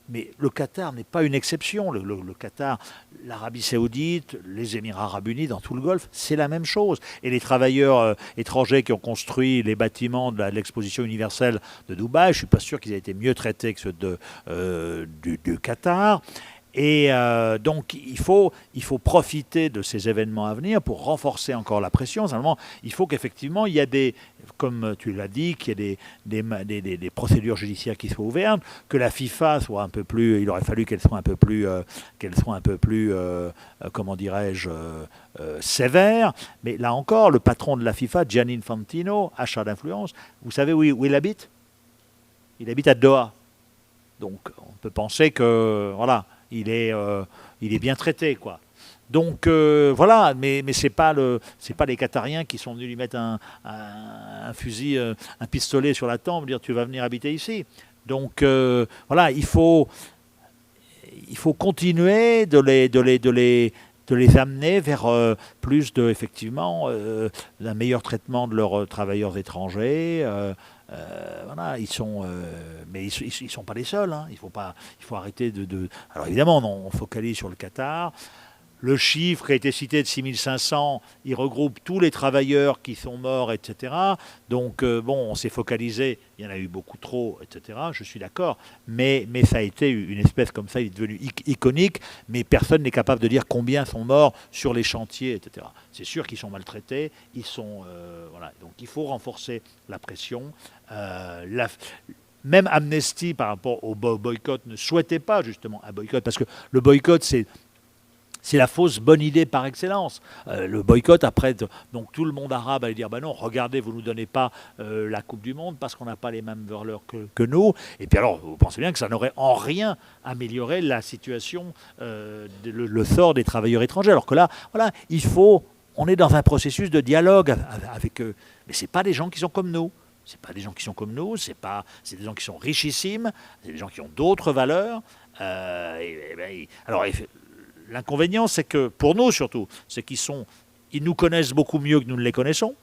Mais le Qatar n'est pas une exception. Le Qatar, l'Arabie Saoudite, les Émirats Arabes Unis, dans tout le Golfe, c'est la même chose. Et les travailleurs étrangers qui ont construit les bâtiments de l'exposition universelle de Dubaï, je ne suis pas sûr qu'ils aient été mieux traités que ceux du Qatar. Et donc, il faut profiter de ces événements à venir pour renforcer encore la pression. Simplement, il faut qu'effectivement, il y ait comme tu l'as dit, qu'il y ait des procédures judiciaires qui soient ouvertes, que la FIFA soit un peu plus, il aurait fallu qu'elle soit un peu plus, comment dirais-je, sévère. Mais là encore, le patron de la FIFA, Gianni Infantino, achat d'influence, vous savez où il habite? Il habite à Doha. Donc, on peut penser que, voilà, il est bien traité, quoi. Donc voilà, mais c'est pas les Qatariens qui sont venus lui mettre un fusil, un pistolet sur la tempe, dire tu vas venir habiter ici. Donc voilà, il faut continuer de les amener vers plus de effectivement un meilleur traitement de leurs travailleurs étrangers. Voilà, mais ils sont pas les seuls. Hein. Il faut arrêter de. Alors évidemment, on focalise sur le Qatar. Le chiffre qui a été cité de 6500, il regroupe tous les travailleurs qui sont morts, etc. Donc, bon, on s'est focalisé, il y en a eu beaucoup trop, etc. Je suis d'accord. Mais ça a été une espèce comme ça, il est devenu iconique, mais personne n'est capable de dire combien sont morts sur les chantiers, etc. C'est sûr qu'ils sont maltraités, voilà. Donc, il faut renforcer la pression. Même Amnesty, par rapport au boycott, ne souhaitait pas justement un boycott, parce que le boycott, c'est la fausse bonne idée par excellence. Le boycott, après, donc tout le monde arabe allait dire, non, regardez, vous ne nous donnez pas la Coupe du Monde parce qu'on n'a pas les mêmes valeurs que nous. Et puis alors, vous pensez bien que ça n'aurait en rien amélioré la situation, le sort des travailleurs étrangers. Alors que là, voilà, on est dans un processus de dialogue avec eux. Mais ce n'est pas des gens qui sont comme nous. C'est pas des gens qui sont comme nous, c'est des gens qui sont richissimes, c'est des gens qui ont d'autres valeurs. L'inconvénient, c'est que, pour nous surtout, c'est ils nous connaissent beaucoup mieux que nous ne les connaissons.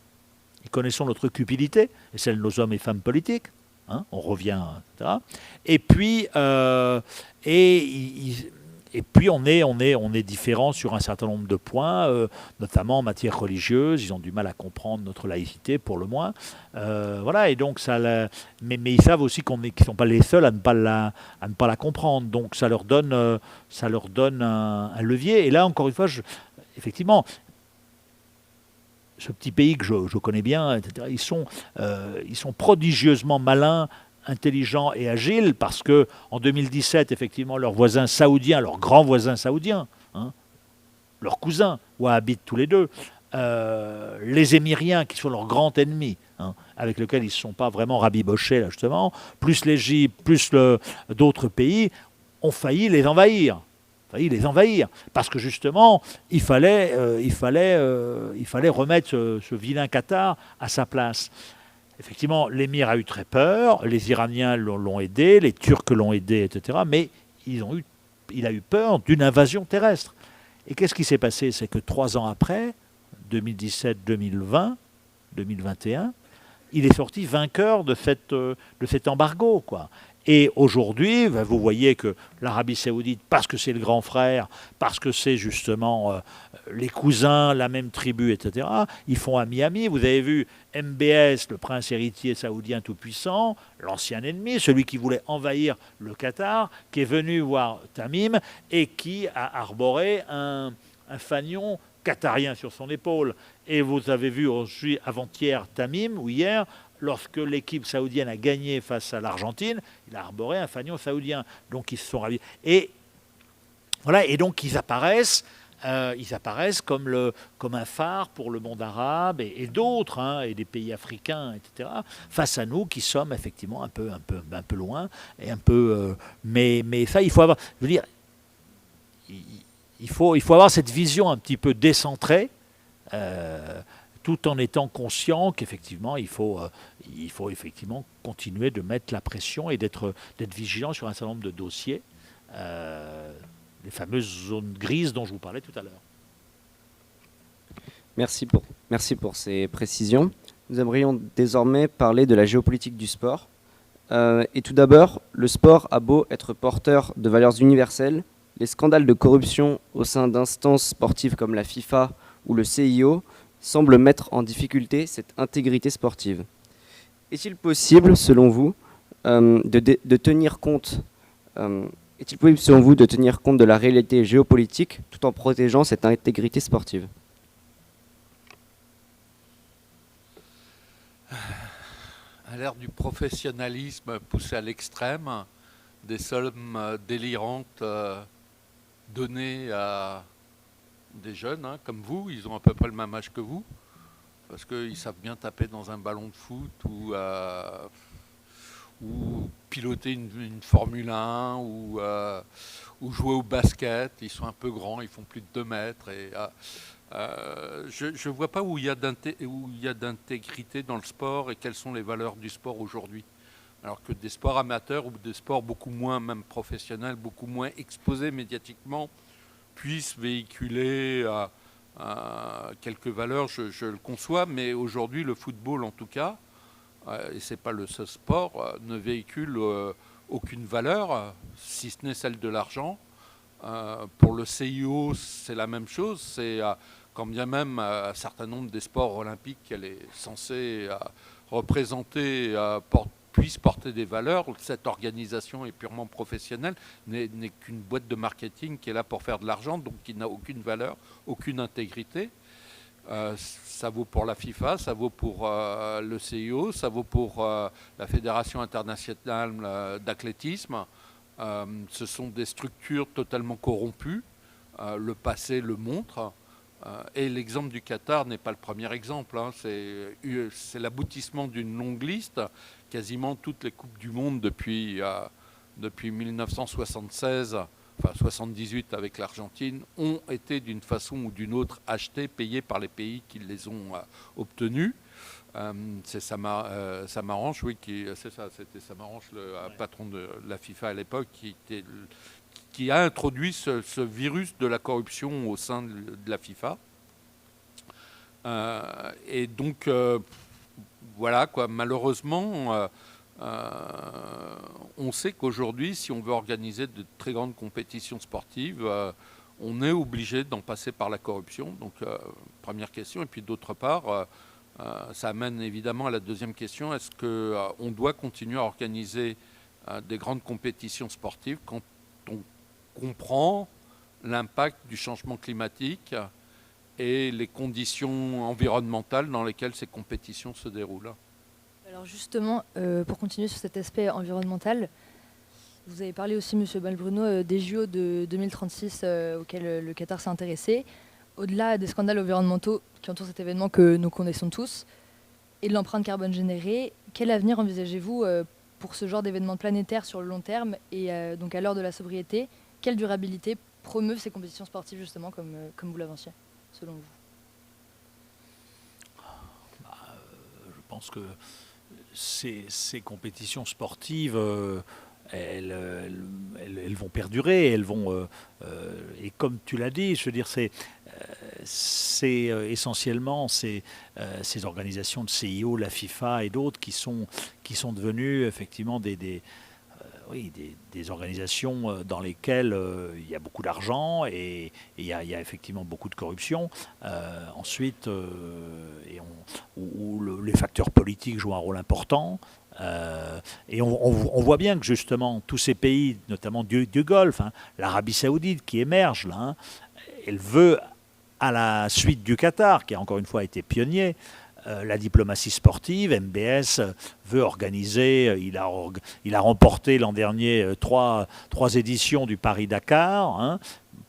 Ils connaissent notre cupidité, et celle de nos hommes et femmes politiques. Hein, on revient, etc. Et puis, on est différents sur un certain nombre de points, notamment en matière religieuse. Ils ont du mal à comprendre notre laïcité, pour le moins. Voilà, et donc mais ils savent aussi qu'ils ne sont pas les seuls à ne pas la comprendre. Donc ça leur donne un levier. Et là, encore une fois, effectivement, ce petit pays que je connais bien, etc., ils sont prodigieusement malins, intelligents et agiles, parce que en 2017, effectivement, leurs voisins saoudiens, leurs grands voisins saoudiens, hein, leurs cousins, habitent tous les deux, les Émiriens, qui sont leurs grands ennemis, hein, avec lesquels ils ne se sont pas vraiment rabibochés, là, justement, plus l'Égypte, plus d'autres pays, ont failli les envahir. Parce que justement, il fallait remettre ce vilain Qatar à sa place. Effectivement, l'émir a eu très peur, les Iraniens l'ont aidé, les Turcs l'ont aidé, etc. Mais il a eu peur d'une invasion terrestre. Et qu'est-ce qui s'est passé? C'est que 3 ans après, 2017, 2020, 2021, il est sorti vainqueur de cet embargo, quoi. Et aujourd'hui, vous voyez que l'Arabie Saoudite, parce que c'est le grand frère, parce que c'est justement les cousins, la même tribu, etc., ils font à Miami. Vous avez vu MBS, le prince héritier saoudien tout-puissant, l'ancien ennemi, celui qui voulait envahir le Qatar, qui est venu voir Tamim et qui a arboré un fanion qatarien sur son épaule. Et vous avez vu aussi avant-hier Tamim, ou hier, lorsque l'équipe saoudienne a gagné face à l'Argentine, il a arboré un fanion saoudien. Donc ils se sont ravis. Et voilà, et donc ils apparaissent comme un phare pour le monde arabe et d'autres, hein, et des pays africains, etc., face à nous qui sommes effectivement un peu loin et un peu. Mais ça, il faut avoir. Je veux dire, il faut avoir cette vision un petit peu décentrée. Tout en étant conscient qu'effectivement, il faut effectivement continuer de mettre la pression et d'être vigilant sur un certain nombre de dossiers, les fameuses zones grises dont je vous parlais tout à l'heure. Merci pour ces précisions. Nous aimerions désormais parler de la géopolitique du sport. Et tout d'abord, le sport a beau être porteur de valeurs universelles, les scandales de corruption au sein d'instances sportives comme la FIFA ou le CIO semblent mettre en difficulté cette intégrité sportive. Est-il possible, selon vous, de tenir compte de la réalité géopolitique tout en protégeant cette intégrité sportive ? À l'ère du professionnalisme poussé à l'extrême, des sommes délirantes données à des jeunes comme vous, ils ont à peu près le même âge que vous, parce qu'ils savent bien taper dans un ballon de foot ou piloter une Formule 1 ou jouer au basket. Ils sont un peu grands, ils font plus de 2 mètres. Je ne vois pas où il y a d'intégrité dans le sport et quelles sont les valeurs du sport aujourd'hui. Alors que des sports amateurs ou des sports beaucoup moins, même professionnels, beaucoup moins exposés médiatiquement, puissent véhiculer quelques valeurs, je le conçois, mais aujourd'hui le football en tout cas, et c'est pas le seul sport, ne véhicule aucune valeur, si ce n'est celle de l'argent. Pour le CIO, c'est la même chose, c'est quand bien même un certain nombre des sports olympiques qu'elle est censée représenter puisse porter des valeurs. Cette organisation est purement professionnelle, n'est qu'une boîte de marketing qui est là pour faire de l'argent, donc qui n'a aucune valeur, aucune intégrité. Ça vaut pour la FIFA, ça vaut pour le CIO, ça vaut pour la Fédération internationale d'athlétisme. Ce sont des structures totalement corrompues. Le passé le montre. Et l'exemple du Qatar n'est pas le premier exemple. C'est l'aboutissement d'une longue liste. Quasiment toutes les Coupes du Monde depuis 1976, enfin 78 avec l'Argentine, ont été d'une façon ou d'une autre achetées, payées par les pays qui les ont obtenues. C'est Samaranch, oui, c'est ça, c'était Samaranch, le patron de la FIFA à l'époque, qui a introduit ce virus de la corruption au sein de la FIFA. Et donc, voilà, quoi, malheureusement, on sait qu'aujourd'hui, si on veut organiser de très grandes compétitions sportives, on est obligé d'en passer par la corruption. Donc, première question. Et puis, d'autre part, ça amène évidemment à la deuxième question. Est-ce qu'on doit continuer à organiser des grandes compétitions sportives quand on comprend l'impact du changement climatique et les conditions environnementales dans lesquelles ces compétitions se déroulent? Alors justement, pour continuer sur cet aspect environnemental, vous avez parlé aussi, M. Balbruno, des JO de 2036 auxquels le Qatar s'est intéressé. Au-delà des scandales environnementaux qui entourent cet événement que nous connaissons tous, et de l'empreinte carbone générée, quel avenir envisagez-vous pour ce genre d'événement planétaire sur le long terme et donc à l'heure de la sobriété? Quelle durabilité promeuvent ces compétitions sportives justement comme vous l'avanciez, selon vous? Je pense que ces compétitions sportives, elles vont perdurer, elles vont et comme tu l'as dit, je veux dire, c'est essentiellement ces organisations de CIO, la FIFA et d'autres qui sont devenues effectivement des organisations dans lesquelles il y a beaucoup d'argent et il y a effectivement beaucoup de corruption. Ensuite, où les facteurs politiques jouent un rôle important. Et on voit bien que justement tous ces pays, notamment du Golfe, l'Arabie Saoudite qui émerge là, elle veut, à la suite du Qatar, qui a encore une fois été pionnier, la diplomatie sportive. MBS veut organiser, il a remporté l'an dernier trois éditions du Paris-Dakar,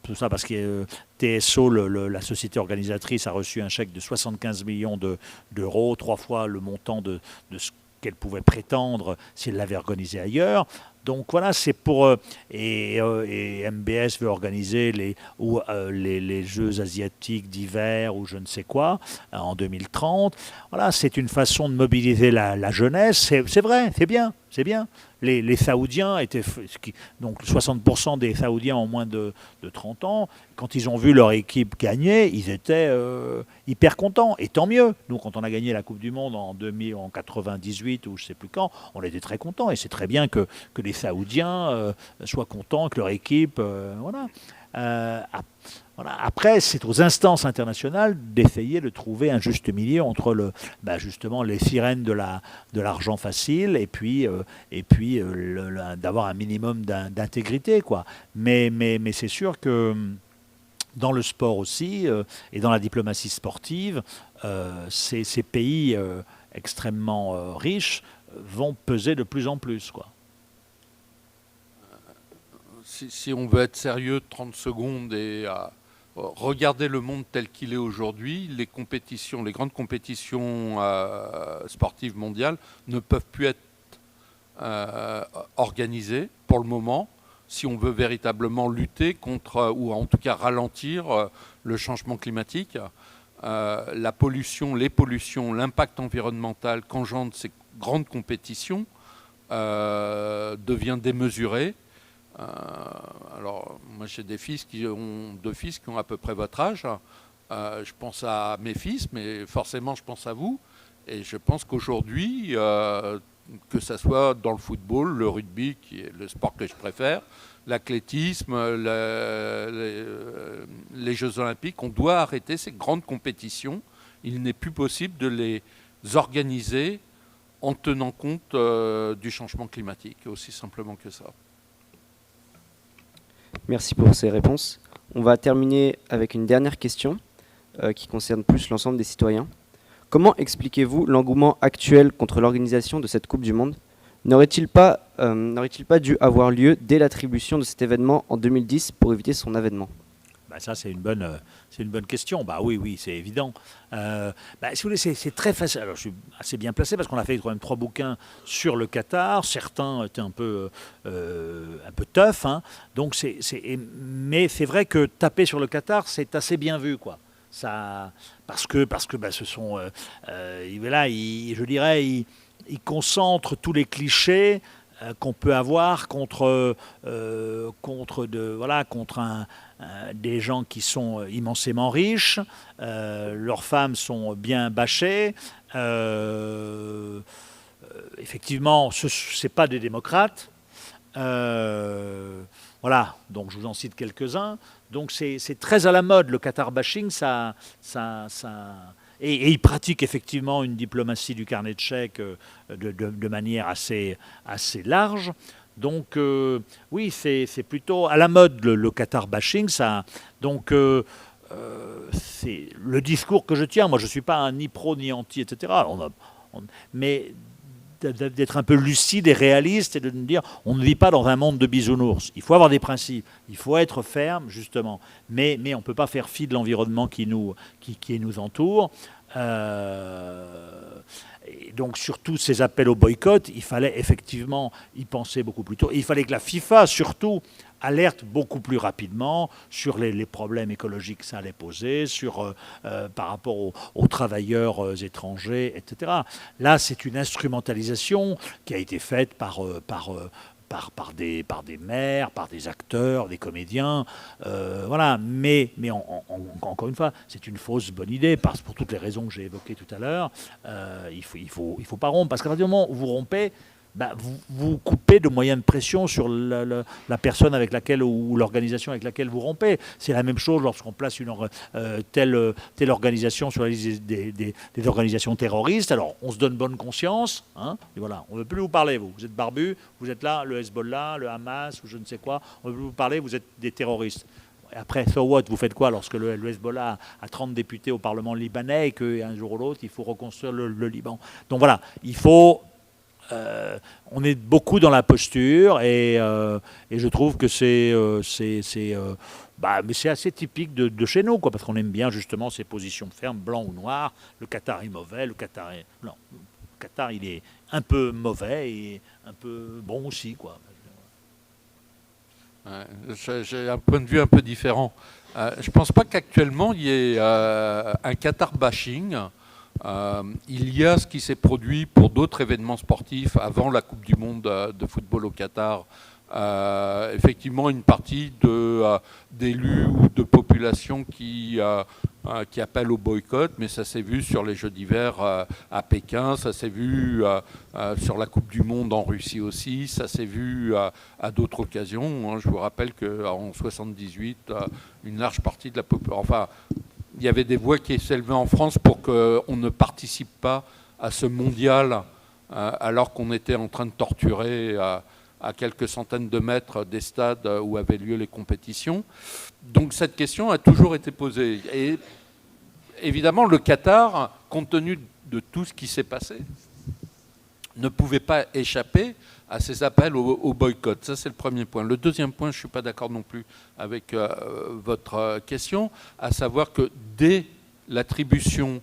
tout ça parce que TSO, la société organisatrice, a reçu un chèque de 75 millions d'euros, 3 fois le montant de ce qu'elle pouvait prétendre si elle l'avait organisé ailleurs. Donc voilà, c'est pour... et MBS veut organiser les Jeux asiatiques d'hiver ou je ne sais quoi en 2030. Voilà, c'est une façon de mobiliser la jeunesse. C'est vrai, c'est bien. les Saoudiens étaient, donc 60% des Saoudiens ont moins de 30 ans, quand ils ont vu leur équipe gagner, ils étaient hyper contents. Et tant mieux. Nous, quand on a gagné la Coupe du Monde en 98 ou je ne sais plus quand, on était très contents. Et c'est très bien que les Saoudiens soient contents, que leur équipe... voilà. Voilà. Après, c'est aux instances internationales d'essayer de trouver un juste milieu entre justement les sirènes de l'argent facile et puis d'avoir un minimum d'intégrité, quoi. Mais c'est sûr que dans le sport aussi et dans la diplomatie sportive, ces pays extrêmement riches vont peser de plus en plus, quoi. Si on veut être sérieux 30 secondes et regarder le monde tel qu'il est aujourd'hui, les grandes compétitions sportives mondiales ne peuvent plus être organisées pour le moment si on veut véritablement lutter contre, ou en tout cas ralentir le changement climatique. La pollution, les pollutions, l'impact environnemental qu'engendrent ces grandes compétitions devient démesuré. Alors, moi j'ai deux fils qui ont à peu près votre âge. Je pense à mes fils, mais forcément je pense à vous. Et je pense qu'aujourd'hui, que ce soit dans le football, le rugby, qui est le sport que je préfère, l'athlétisme, les Jeux Olympiques, on doit arrêter ces grandes compétitions. Il n'est plus possible de les organiser en tenant compte du changement climatique, aussi simplement que ça. Merci pour ces réponses. On va terminer avec une dernière question qui concerne plus l'ensemble des citoyens. Comment expliquez-vous l'engouement actuel contre l'organisation de cette Coupe du Monde ? N'aurait-il pas dû avoir lieu dès l'attribution de cet événement en 2010 pour éviter son avènement ? Ça, c'est une bonne question. Oui, c'est évident. Si vous voulez, c'est très facile. Alors, je suis assez bien placé parce qu'on a fait quand même 3 bouquins sur le Qatar. Certains étaient un peu tough, hein. Donc, mais c'est vrai que taper sur le Qatar, c'est assez bien vu, quoi. Ça, parce que ce sont, je dirais, ils concentrent tous les clichés qu'on peut avoir contre des gens qui sont immensément riches, leurs femmes sont bien bâchées, effectivement, c'est pas des démocrates, voilà, donc je vous en cite quelques-uns. Donc c'est très à la mode, le Qatar bashing, et ils pratiquent effectivement une diplomatie du carnet de chèques de manière assez large. Donc oui, c'est plutôt à la mode le Qatar bashing. Donc c'est le discours que je tiens. Moi, je ne suis pas ni pro ni anti, etc. Mais d'être un peu lucide et réaliste et de nous dire on ne vit pas dans un monde de bisounours. Il faut avoir des principes, il faut être ferme, justement. Mais on ne peut pas faire fi de l'environnement qui nous entoure. Et donc sur tous ces appels au boycott, il fallait effectivement y penser beaucoup plus tôt. Et il fallait que la FIFA, surtout, alerte beaucoup plus rapidement sur les problèmes écologiques que ça allait poser, par rapport aux travailleurs étrangers, etc. Là, c'est une instrumentalisation qui a été faite par des maires, par des acteurs, des comédiens, voilà. Mais encore une fois, c'est une fausse bonne idée, pour toutes les raisons que j'ai évoquées tout à l'heure. Il faut pas rompre, parce qu'à partir du moment où vous rompez, vous coupez de moyens de pression sur la personne avec laquelle ou l'organisation avec laquelle vous rompez. C'est la même chose lorsqu'on place telle organisation sur la liste des organisations terroristes. Alors, on se donne bonne conscience, hein, et voilà, on ne veut plus vous parler, vous êtes barbu, vous êtes là, le Hezbollah, le Hamas, ou je ne sais quoi, on ne veut plus vous parler, vous êtes des terroristes. Et après, so what, vous faites quoi lorsque le Hezbollah a 30 députés au Parlement libanais et qu'un jour ou l'autre, il faut reconstruire le Liban. Donc voilà, il faut... on est beaucoup dans la posture et je trouve que mais c'est assez typique de chez nous, quoi, parce qu'on aime bien justement ces positions fermes, blanc ou noir. Le Qatar est mauvais, le Qatar il est un peu mauvais et un peu bon aussi, quoi. J'ai un point de vue un peu différent. Je ne pense pas qu'actuellement il y ait un Qatar bashing. Il y a ce qui s'est produit pour d'autres événements sportifs avant la Coupe du Monde de football au Qatar. Effectivement, une partie d'élus ou de populations qui appellent au boycott, mais ça s'est vu sur les Jeux d'hiver à Pékin, ça s'est vu sur la Coupe du Monde en Russie aussi, ça s'est vu à d'autres occasions. Hein. Je vous rappelle qu'en 78, une large partie de la population, enfin, il y avait des voix qui s'élevaient en France pour qu'on ne participe pas à ce mondial alors qu'on était en train de torturer à quelques centaines de mètres des stades où avaient lieu les compétitions. Donc cette question a toujours été posée. Et évidemment, le Qatar, compte tenu de tout ce qui s'est passé, ne pouvait pas échapper à ces appels au boycott. Ça, c'est le premier point. Le deuxième point, je ne suis pas d'accord non plus avec votre question, à savoir que dès l'attribution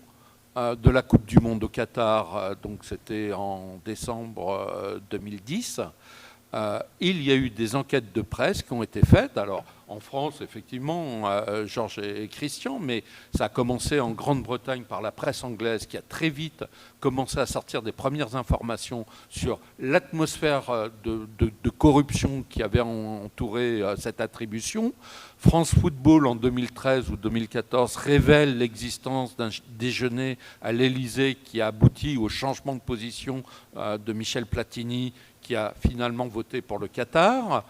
de la Coupe du Monde au Qatar, donc c'était en décembre 2010, il y a eu des enquêtes de presse qui ont été faites. Alors, en France, effectivement, Georges et Christian, mais ça a commencé en Grande-Bretagne par la presse anglaise qui a très vite commencé à sortir des premières informations sur l'atmosphère de corruption qui avait entouré cette attribution. France Football, en 2013 ou 2014, révèle l'existence d'un déjeuner à l'Élysée qui a abouti au changement de position de Michel Platini, qui a finalement voté pour le Qatar.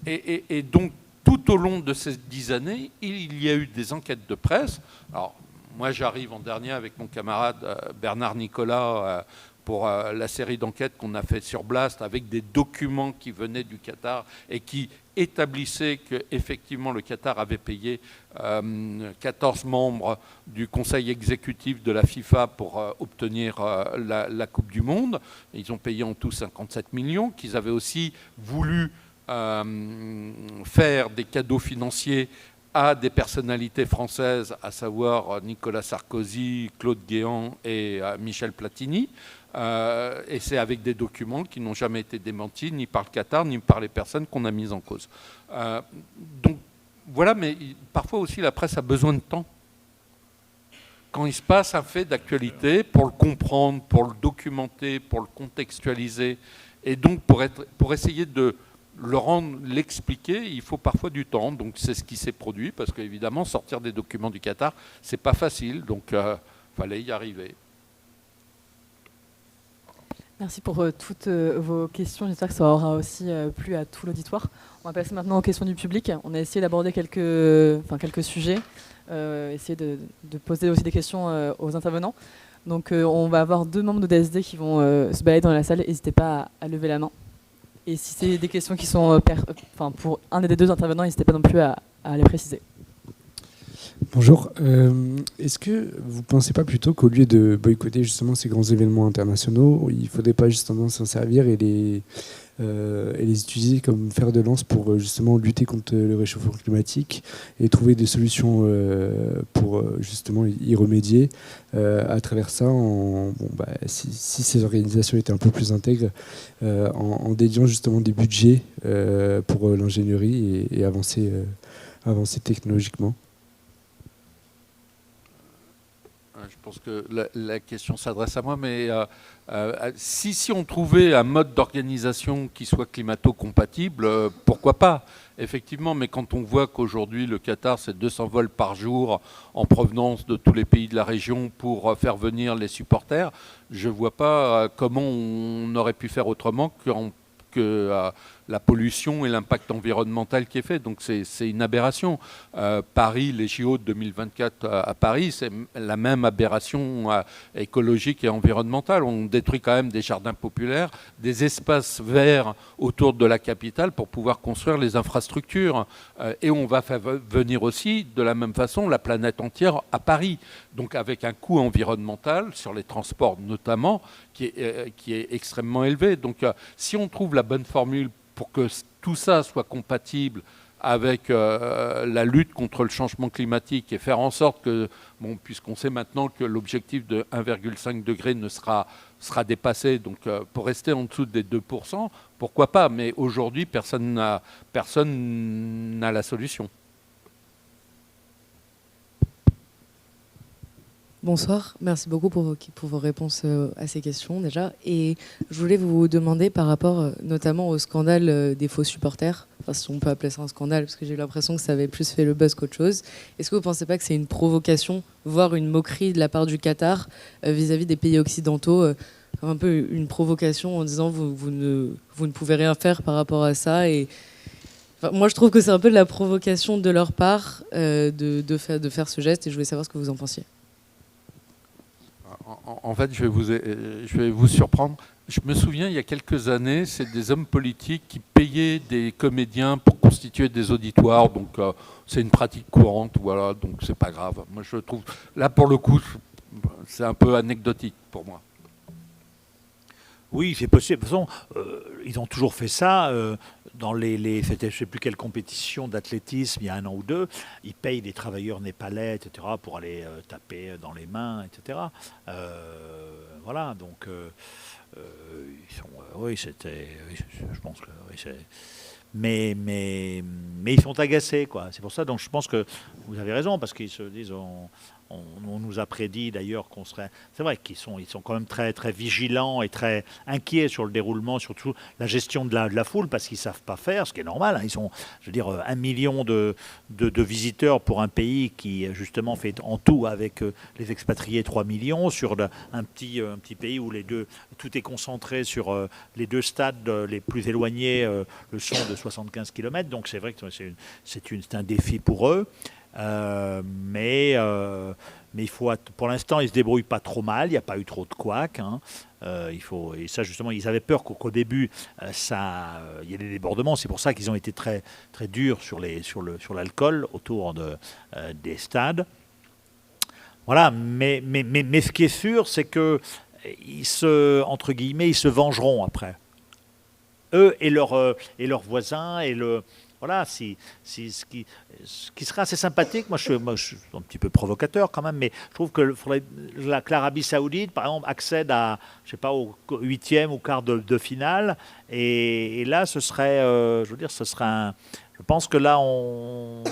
Et donc, tout au long de ces 10 années, il y a eu des enquêtes de presse. Alors, moi, j'arrive en dernier avec mon camarade Bernard Nicolas pour la série d'enquêtes qu'on a fait sur Blast, avec des documents qui venaient du Qatar et qui établissaient qu'effectivement le Qatar avait payé 14 membres du conseil exécutif de la FIFA pour obtenir la Coupe du Monde. Ils ont payé en tout 57 millions, qu'ils avaient aussi voulu faire des cadeaux financiers à des personnalités françaises, à savoir Nicolas Sarkozy, Claude Guéant et Michel Platini. Et c'est avec des documents qui n'ont jamais été démentis, ni par le Qatar, ni par les personnes qu'on a mises en cause. Donc voilà, mais parfois aussi la presse a besoin de temps. Quand il se passe un fait d'actualité, pour le comprendre, pour le documenter, pour le contextualiser, et donc pour essayer de l'expliquer, il faut parfois du temps. Donc c'est ce qui s'est produit, parce qu'évidemment, sortir des documents du Qatar, c'est pas facile, donc fallait y arriver. Merci pour toutes vos questions. J'espère que ça aura aussi plu à tout l'auditoire. On va passer maintenant aux questions du public. On a essayé d'aborder quelques sujets, essayer de poser aussi des questions aux intervenants. Donc on va avoir 2 membres de DSD qui vont se balader dans la salle. N'hésitez pas à lever la main. Et si c'est des questions qui sont pour un des 2 intervenants, n'hésitez pas non plus à les préciser. Bonjour. Est-ce que vous ne pensez pas plutôt qu'au lieu de boycotter justement ces grands événements internationaux, il ne faudrait pas justement s'en servir et les utiliser comme fer de lance pour justement lutter contre le réchauffement climatique et trouver des solutions pour justement y remédier à travers ça, si ces organisations étaient un peu plus intègres, en dédiant justement des budgets pour l'ingénierie et avancer technologiquement? Je pense que la question s'adresse à moi, mais si on trouvait un mode d'organisation qui soit climato-compatible, pourquoi pas? Effectivement, mais quand on voit qu'aujourd'hui le Qatar, c'est 200 vols par jour en provenance de tous les pays de la région pour faire venir les supporters, je ne vois pas comment on aurait pu faire autrement que la pollution et l'impact environnemental qui est fait. Donc c'est une aberration. Paris, les JO de 2024 à Paris, c'est la même aberration écologique et environnementale. On détruit quand même des jardins populaires, des espaces verts autour de la capitale pour pouvoir construire les infrastructures. Et on va faire venir aussi, de la même façon, la planète entière à Paris. Donc avec un coût environnemental, sur les transports notamment, qui est extrêmement élevé. Donc si on trouve la bonne formule pour que tout ça soit compatible avec la lutte contre le changement climatique et faire en sorte que, puisqu'on sait maintenant que l'objectif de 1,5 degré sera dépassé, donc pour rester en dessous des 2%, pourquoi pas? Mais aujourd'hui, personne n'a la solution. Bonsoir, merci beaucoup pour vos réponses à ces questions déjà. Et je voulais vous demander par rapport notamment au scandale des faux supporters, enfin si on peut appeler ça un scandale, parce que j'ai eu l'impression que ça avait plus fait le buzz qu'autre chose. Est-ce que vous ne pensez pas que c'est une provocation, voire une moquerie de la part du Qatar vis-à-vis des pays occidentaux, un peu une provocation en disant vous ne pouvez rien faire par rapport à ça et enfin, moi je trouve que c'est un peu de la provocation de leur part de faire ce geste et je voulais savoir ce que vous en pensiez. En fait, je vais vous surprendre. Je me souviens, il y a quelques années, c'est des hommes politiques qui payaient des comédiens pour constituer des auditoires. Donc, c'est une pratique courante, voilà. Donc, c'est pas grave. Moi, je trouve, là, pour le coup, c'est un peu anecdotique pour moi. Oui, c'est possible. De toute façon, ils ont toujours fait ça. Dans c'était, je ne sais plus quelle compétition d'athlétisme, il y a 1 an ou 2, ils payent des travailleurs népalais, etc., pour aller taper dans les mains, etc. Voilà, donc, ils sont, oui, c'était, oui, je pense que, oui, c'est... Mais ils sont agacés, quoi. C'est pour ça, donc je pense que vous avez raison, parce qu'ils se disent, on nous a prédit d'ailleurs qu'on serait... C'est vrai qu'ils sont quand même très, très vigilants et très inquiets sur le déroulement, surtout la gestion de la foule, parce qu'ils ne savent pas faire, ce qui est normal. Hein. Ils sont, je veux dire, 1 million de visiteurs pour un pays qui, justement, fait en tout, avec les expatriés, 3 millions, sur un petit pays où tout est concentré sur les 2 stades les plus éloignés, le sont de 75 km. Donc c'est vrai que c'est un défi pour eux. Mais il faut, pour l'instant, ils se débrouillent pas trop mal. Il n'y a pas eu trop de couacs. Hein. Et ça, justement, ils avaient peur qu'au début, il y ait des débordements. C'est pour ça qu'ils ont été très, très durs sur l'alcool autour des stades. Voilà. Mais ce qui est sûr, c'est que entre guillemets, ils se vengeront après. Eux et leurs voisins et voilà, ce qui sera assez sympathique. Moi, je suis un petit peu provocateur quand même, mais je trouve que l'Arabie Saoudite, par exemple, accède à, je sais pas, au 8e ou quart de finale, et là, ce serait, je veux dire, je pense que là, on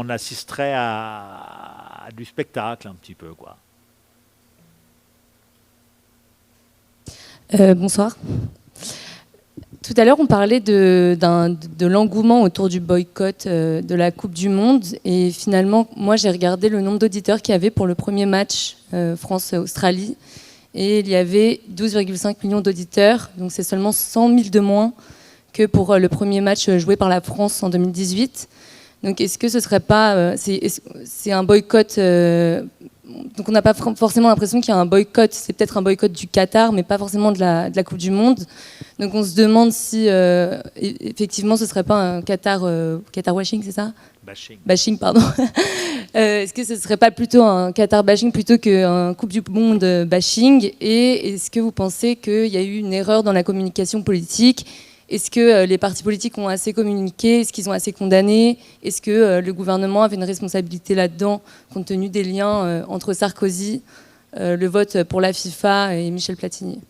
assisterait à du spectacle un petit peu, quoi. Bonsoir. Tout à l'heure, on parlait de l'engouement autour du boycott de la Coupe du Monde. Et finalement, moi, j'ai regardé le nombre d'auditeurs qu'il y avait pour le premier match France-Australie. Et il y avait 12,5 millions d'auditeurs. Donc, c'est seulement 100 000 de moins que pour le premier match joué par la France en 2018. Donc, est-ce que ce serait pas... c'est un boycott... donc, on n'a pas forcément l'impression qu'il y a un boycott. C'est peut-être un boycott du Qatar, mais pas forcément de la Coupe du Monde. Donc, on se demande si, effectivement, ce ne serait pas un Qatar washing, c'est ça ? Bashing, pardon. Est-ce que ce ne serait pas plutôt un Qatar bashing plutôt qu'un Coupe du Monde bashing ? Et est-ce que vous pensez qu'il y a eu une erreur dans la communication politique ? Est-ce que les partis politiques ont assez communiqué ? Est-ce qu'ils ont assez condamné ? Est-ce que le gouvernement avait une responsabilité là-dedans, compte tenu des liens entre Sarkozy, le vote pour la FIFA et Michel Platini ?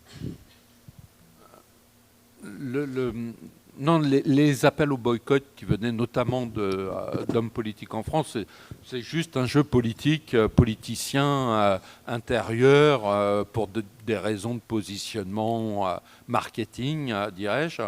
Non, les appels au boycott qui venaient notamment d'hommes politiques en France, c'est juste un jeu politique, politicien intérieur pour des raisons de positionnement marketing, dirais-je.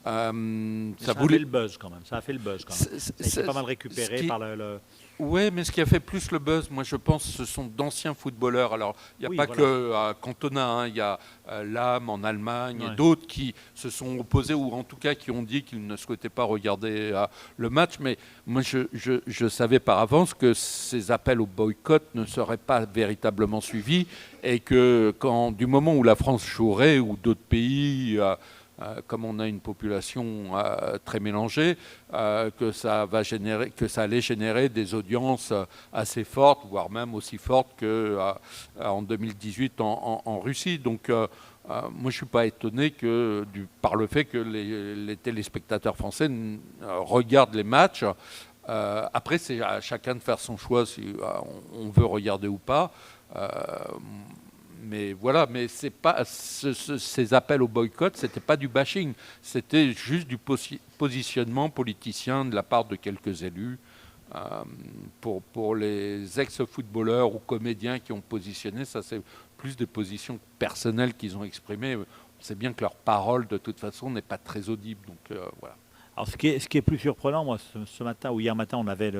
Ça a fait le buzz quand même. Ça a fait le buzz quand même. C'est pas mal récupéré par le... Oui, mais ce qui a fait plus le buzz, moi je pense, ce sont d'anciens footballeurs. Alors, il n'y a pas que à Cantona, hein, il y a Lahm en Allemagne et d'autres qui se sont opposés ou en tout cas qui ont dit qu'ils ne souhaitaient pas regarder le match. Mais moi, je savais par avance que ces appels au boycott ne seraient pas véritablement suivis et que du moment où la France jouerait ou d'autres pays... comme on a une population très mélangée, que ça allait générer des audiences assez fortes, voire même aussi fortes qu'en 2018 en Russie. Donc, moi, je ne suis pas étonné par le fait que les téléspectateurs français regardent les matchs. Après, c'est à chacun de faire son choix si on veut regarder ou pas. Mais voilà, mais c'est pas ces appels au boycott, c'était pas du bashing, c'était juste du positionnement politicien de la part de quelques élus. Pour les ex-footballeurs ou comédiens qui ont positionné, ça c'est plus des positions personnelles qu'ils ont exprimées. On sait bien que leur parole, de toute façon, n'est pas très audible. Donc voilà. Alors, ce qui est plus surprenant, moi, ce matin ou hier matin, on avait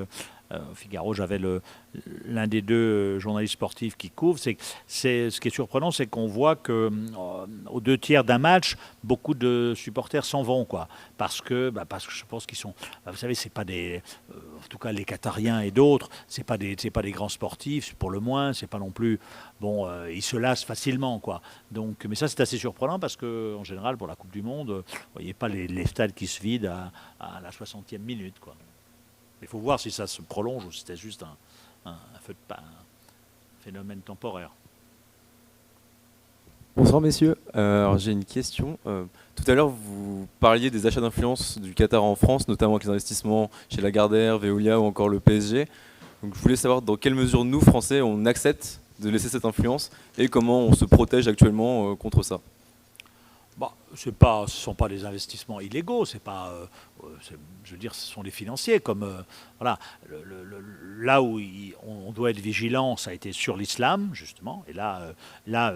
au Figaro, j'avais l'un des deux journalistes sportifs qui couvre. Ce qui est surprenant, c'est qu'on voit que aux 2/3 d'un match, beaucoup de supporters s'en vont, quoi, parce que je pense qu'ils sont, vous savez, c'est pas des, en tout cas les Qatariens et d'autres, c'est pas des grands sportifs, pour le moins, c'est pas non plus, bon, ils se lassent facilement, quoi. Donc, mais ça c'est assez surprenant parce que en général, pour la Coupe du Monde, vous voyez pas les stades qui se vident à la 60e minute, quoi. Il faut voir si ça se prolonge ou si c'était juste un phénomène temporaire. Bonsoir messieurs, alors j'ai une question. Tout à l'heure vous parliez des achats d'influence du Qatar en France, notamment avec les investissements chez Lagardère, Veolia ou encore le PSG. Donc je voulais savoir dans quelle mesure nous Français on accepte de laisser cette influence et comment on se protège actuellement contre ça. Ce ne sont pas des investissements illégaux, je veux dire, ce sont des financiers. Voilà, là où on doit être vigilant, ça a été sur l'islam, justement. Et là,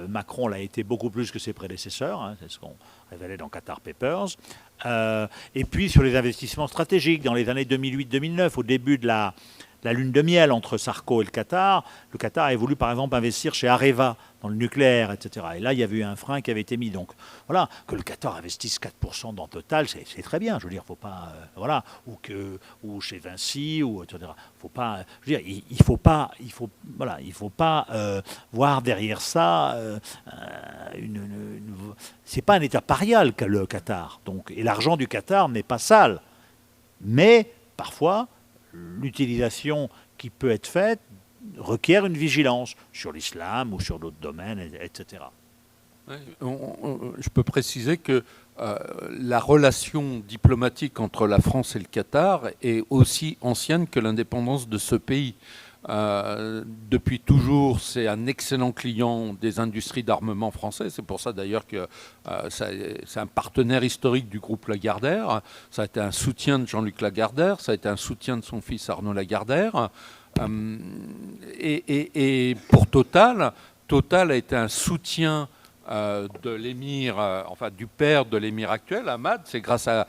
Macron l'a été beaucoup plus que ses prédécesseurs. Hein, c'est ce qu'on révélait dans Qatar Papers. Et puis sur les investissements stratégiques, dans les années 2008-2009, au début de la lune de miel entre Sarko et le Qatar a voulu par exemple investir chez Areva dans le nucléaire, etc. Et là, il y avait eu un frein qui avait été mis. Donc voilà, que le Qatar investisse 4% dans Total, c'est très bien. Je veux dire, faut pas, voilà, ou chez Vinci, ou etc. Faut pas, je veux dire, il faut pas voir derrière ça c'est pas un État parial le Qatar. Donc, et l'argent du Qatar n'est pas sale, mais parfois l'utilisation qui peut être faite requiert une vigilance sur l'islam ou sur d'autres domaines, etc. Oui, je peux préciser que la relation diplomatique entre la France et le Qatar est aussi ancienne que l'indépendance de ce pays. Depuis toujours, c'est un excellent client des industries d'armement français. C'est pour ça d'ailleurs que c'est un partenaire historique du groupe Lagardère. Ça a été un soutien de Jean-Luc Lagardère, ça a été un soutien de son fils Arnaud Lagardère. Et pour Total a été un soutien de l'émir, enfin du père de l'émir actuel, Ahmad. C'est grâce à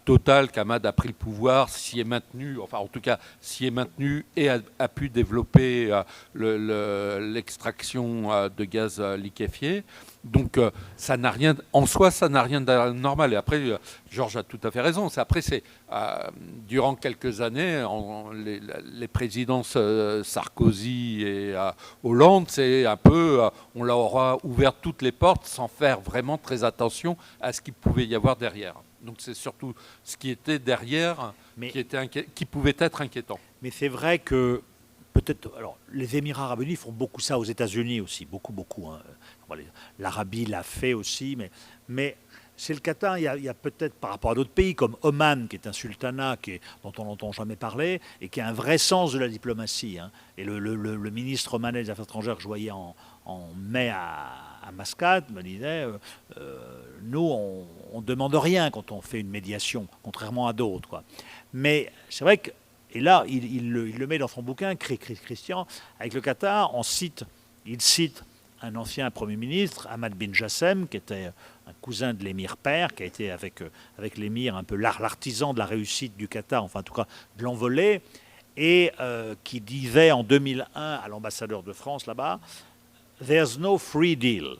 Total qu'Ahmad a pris le pouvoir, s'y est maintenu, enfin en tout cas s'y est maintenu et a pu développer l'extraction de gaz liquéfié. Donc ça n'a rien, en soi, ça n'a rien d'anormal. Et après, Georges a tout à fait raison. Après, c'est durant quelques années, les présidences Sarkozy et Hollande, c'est un peu, on leur aura ouvert toutes les portes sans faire vraiment très attention à ce qu'il pouvait y avoir derrière. Donc c'est surtout ce qui était derrière qui pouvait être inquiétant. Mais c'est vrai que peut-être, alors les Émirats arabes unis font beaucoup ça aux États-Unis aussi, beaucoup. Hein. L'Arabie l'a fait aussi, mais chez le Qatar, il y a peut-être par rapport à d'autres pays comme Oman, qui est un sultanat dont on n'entend jamais parler et qui a un vrai sens de la diplomatie. Hein. Et le ministre omanais des Affaires étrangères que je voyais en mai à Mascate me disait nous, on ne demande rien quand on fait une médiation, contrairement à d'autres, quoi. Mais c'est vrai que, et là, il le met dans son bouquin, Christian, avec le Qatar, il cite un ancien Premier ministre, Ahmad bin Jassem, qui était un cousin de l'émir père, qui a été avec l'émir un peu l'artisan de la réussite du Qatar, enfin en tout cas de l'envolée, et qui disait en 2001 à l'ambassadeur de France là-bas, « There's no free deal ».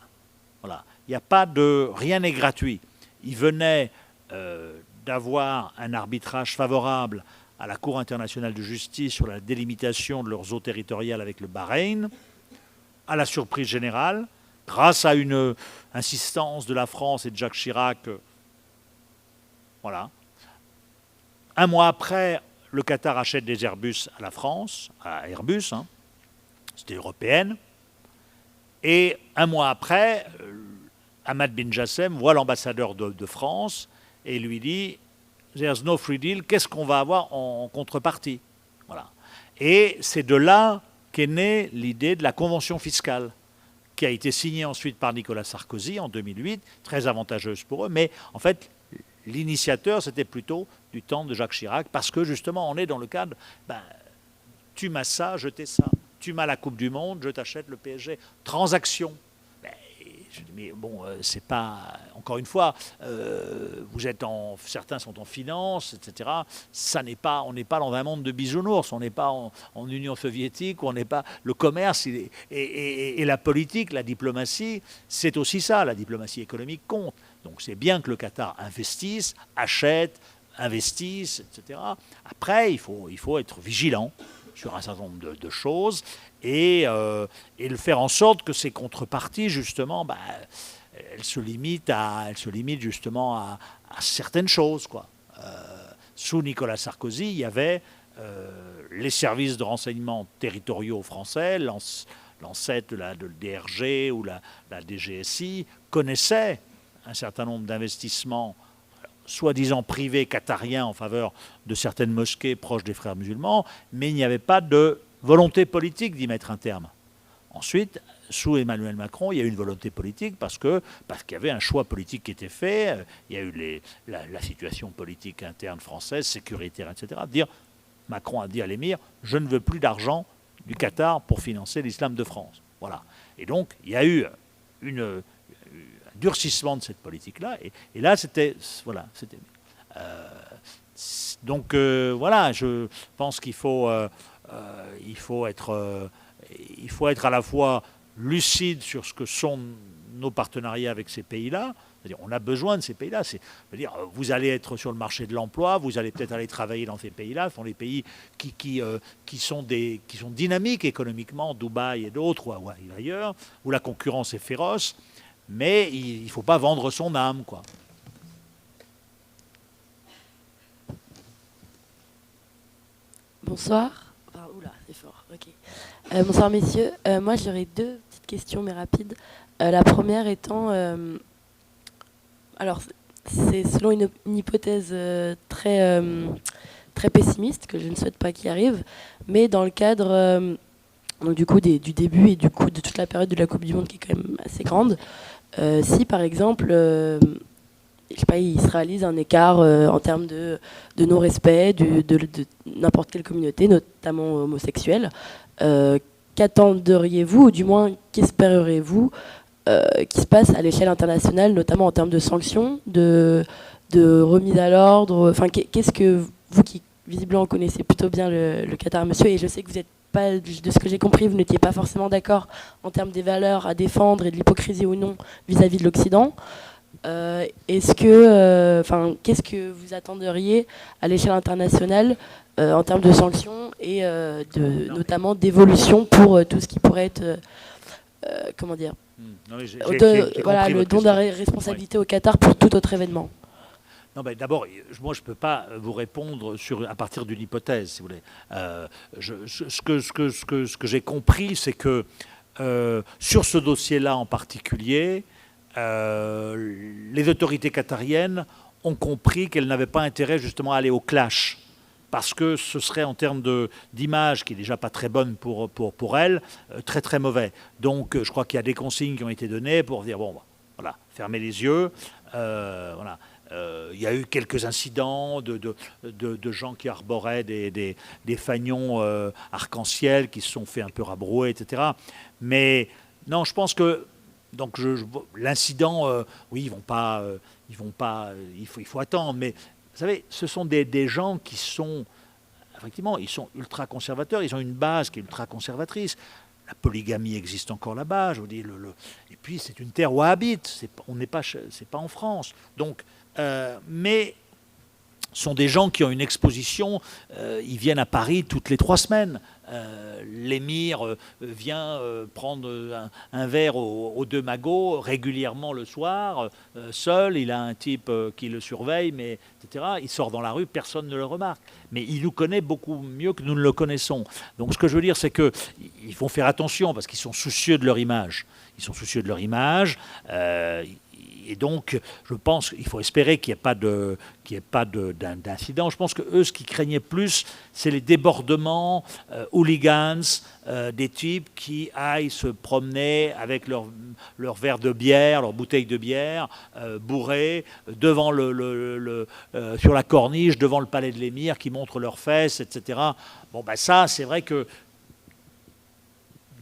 Voilà. Il n'y a pas de... Rien n'est gratuit. Il venait d'avoir un arbitrage favorable à la Cour internationale de justice sur la délimitation de leurs eaux territoriales avec le Bahreïn, à la surprise générale, grâce à une insistance de la France et de Jacques Chirac. Voilà. Un mois après, le Qatar achète des Airbus à la France, à Airbus, hein, c'était européenne. Et un mois après, Ahmad bin Jassem voit l'ambassadeur de France et lui dit « There's no free deal, qu'est-ce qu'on va avoir en contrepartie ?» Voilà. Et c'est de là qu'est née l'idée de la convention fiscale, qui a été signée ensuite par Nicolas Sarkozy en 2008, très avantageuse pour eux, mais en fait, l'initiateur, c'était plutôt du temps de Jacques Chirac, parce que justement, on est dans le cadre, tu m'as ça, je t'ai ça. Tu m'as la Coupe du Monde, je t'achète le PSG. Transaction. Je dis, mais bon, c'est pas. Encore une fois, certains sont en finance, etc. On n'est pas dans un monde de bisounours. On n'est pas en Union soviétique. On n'est pas. Le commerce et la politique, la diplomatie, c'est aussi ça. La diplomatie économique compte. Donc c'est bien que le Qatar investisse, achète, investisse, etc. Après, il faut être vigilant sur un certain nombre de choses et le faire en sorte que ces contreparties, justement, elles se limitent justement à certaines choses, quoi. Sous Nicolas Sarkozy, il y avait les services de renseignement territoriaux français, l'ancêtre de DRG ou la DGSI, connaissaient un certain nombre d'investissements soi-disant privés qatariens en faveur de certaines mosquées proches des frères musulmans, mais il n'y avait pas de volonté politique d'y mettre un terme. Ensuite, sous Emmanuel Macron, il y a eu une volonté politique parce qu'il y avait un choix politique qui était fait, il y a eu la situation politique interne française, sécuritaire, etc. Macron a dit à l'émir, je ne veux plus d'argent du Qatar pour financer l'islam de France. Voilà. Et donc, il y a eu un durcissement de cette politique-là. Et là, c'était... Voilà. Donc, voilà, je pense qu'il faut être à la fois lucide sur ce que sont nos partenariats avec ces pays-là. C'est-à-dire, on a besoin de ces pays-là. C'est-à-dire, vous allez être sur le marché de l'emploi, vous allez peut-être aller travailler dans ces pays-là. Ce sont les pays qui sont dynamiques économiquement, Dubaï et d'autres, ou ailleurs, où la concurrence est féroce. Mais il ne faut pas vendre son âme, quoi. Bonsoir. Oula, c'est fort. Ok. Bonsoir, messieurs. Moi, j'aurais deux petites questions, mais rapides. La première étant... alors, c'est selon une hypothèse très, très pessimiste, que je ne souhaite pas qu'il arrive, mais dans le cadre donc, du coup, du début et du coup de toute la période de la Coupe du Monde qui est quand même assez grande, si par exemple, je sais pas, il se réalise un écart en termes de non-respect de n'importe quelle communauté, notamment homosexuelle, qu'attendriez-vous, ou du moins qu'espéreriez-vous qui se passe à l'échelle internationale, notamment en termes de sanctions, de remise à l'ordre? Enfin, qu'est-ce que vous, qui visiblement connaissez plutôt bien le Qatar, monsieur, et je sais que vous êtes pas, de ce que j'ai compris, vous n'étiez pas forcément d'accord en termes des valeurs à défendre et de l'hypocrisie ou non vis-à-vis de l'Occident. Qu'est-ce que vous attendriez à l'échelle internationale en termes de sanctions et notamment d'évolution pour tout ce qui pourrait être, comment dire, le don de responsabilité au Qatar pour tout autre événement? Non, mais d'abord, moi, je ne peux pas vous répondre à partir d'une hypothèse, si vous voulez. Ce que j'ai compris, c'est que sur ce dossier-là en particulier, les autorités qatariennes ont compris qu'elles n'avaient pas intérêt justement à aller au clash, parce que ce serait en termes d'image, qui n'est déjà pas très bonne pour elles, très très mauvais. Donc je crois qu'il y a des consignes qui ont été données pour dire, bon, voilà, fermez les yeux, voilà. Il y a eu quelques incidents de gens qui arboraient des fanions arc-en-ciel, qui se sont fait un peu rabrouer, etc. Mais non, je pense que donc l'incident, oui, il faut attendre. Mais vous savez, ce sont des gens qui sont effectivement, ils sont ultra conservateurs. Ils ont une base qui est ultra conservatrice. La polygamie existe encore là-bas. Je vous dis, et puis c'est une terre wahhabite. C'est pas en France. Donc mais ce sont des gens qui ont une exposition, ils viennent à Paris toutes les 3 semaines. L'émir vient prendre un verre aux Deux Magots régulièrement le soir, seul, il a un type qui le surveille, mais, etc. Il sort dans la rue, personne ne le remarque. Mais il nous connaît beaucoup mieux que nous ne le connaissons. Donc ce que je veux dire, c'est qu'ils vont faire attention, parce qu'ils sont soucieux de leur image. Ils sont soucieux de leur image. Et donc, je pense qu'il faut espérer qu'il n'y ait pas d'incident. Je pense que eux, ce qu'ils craignaient plus, c'est les débordements, hooligans, des types qui aillent se promener avec leur verre de bière, leur bouteille de bière, bourrés, devant sur la corniche, devant le palais de l'émir, qui montrent leurs fesses, etc. Bon, ben ça, c'est vrai que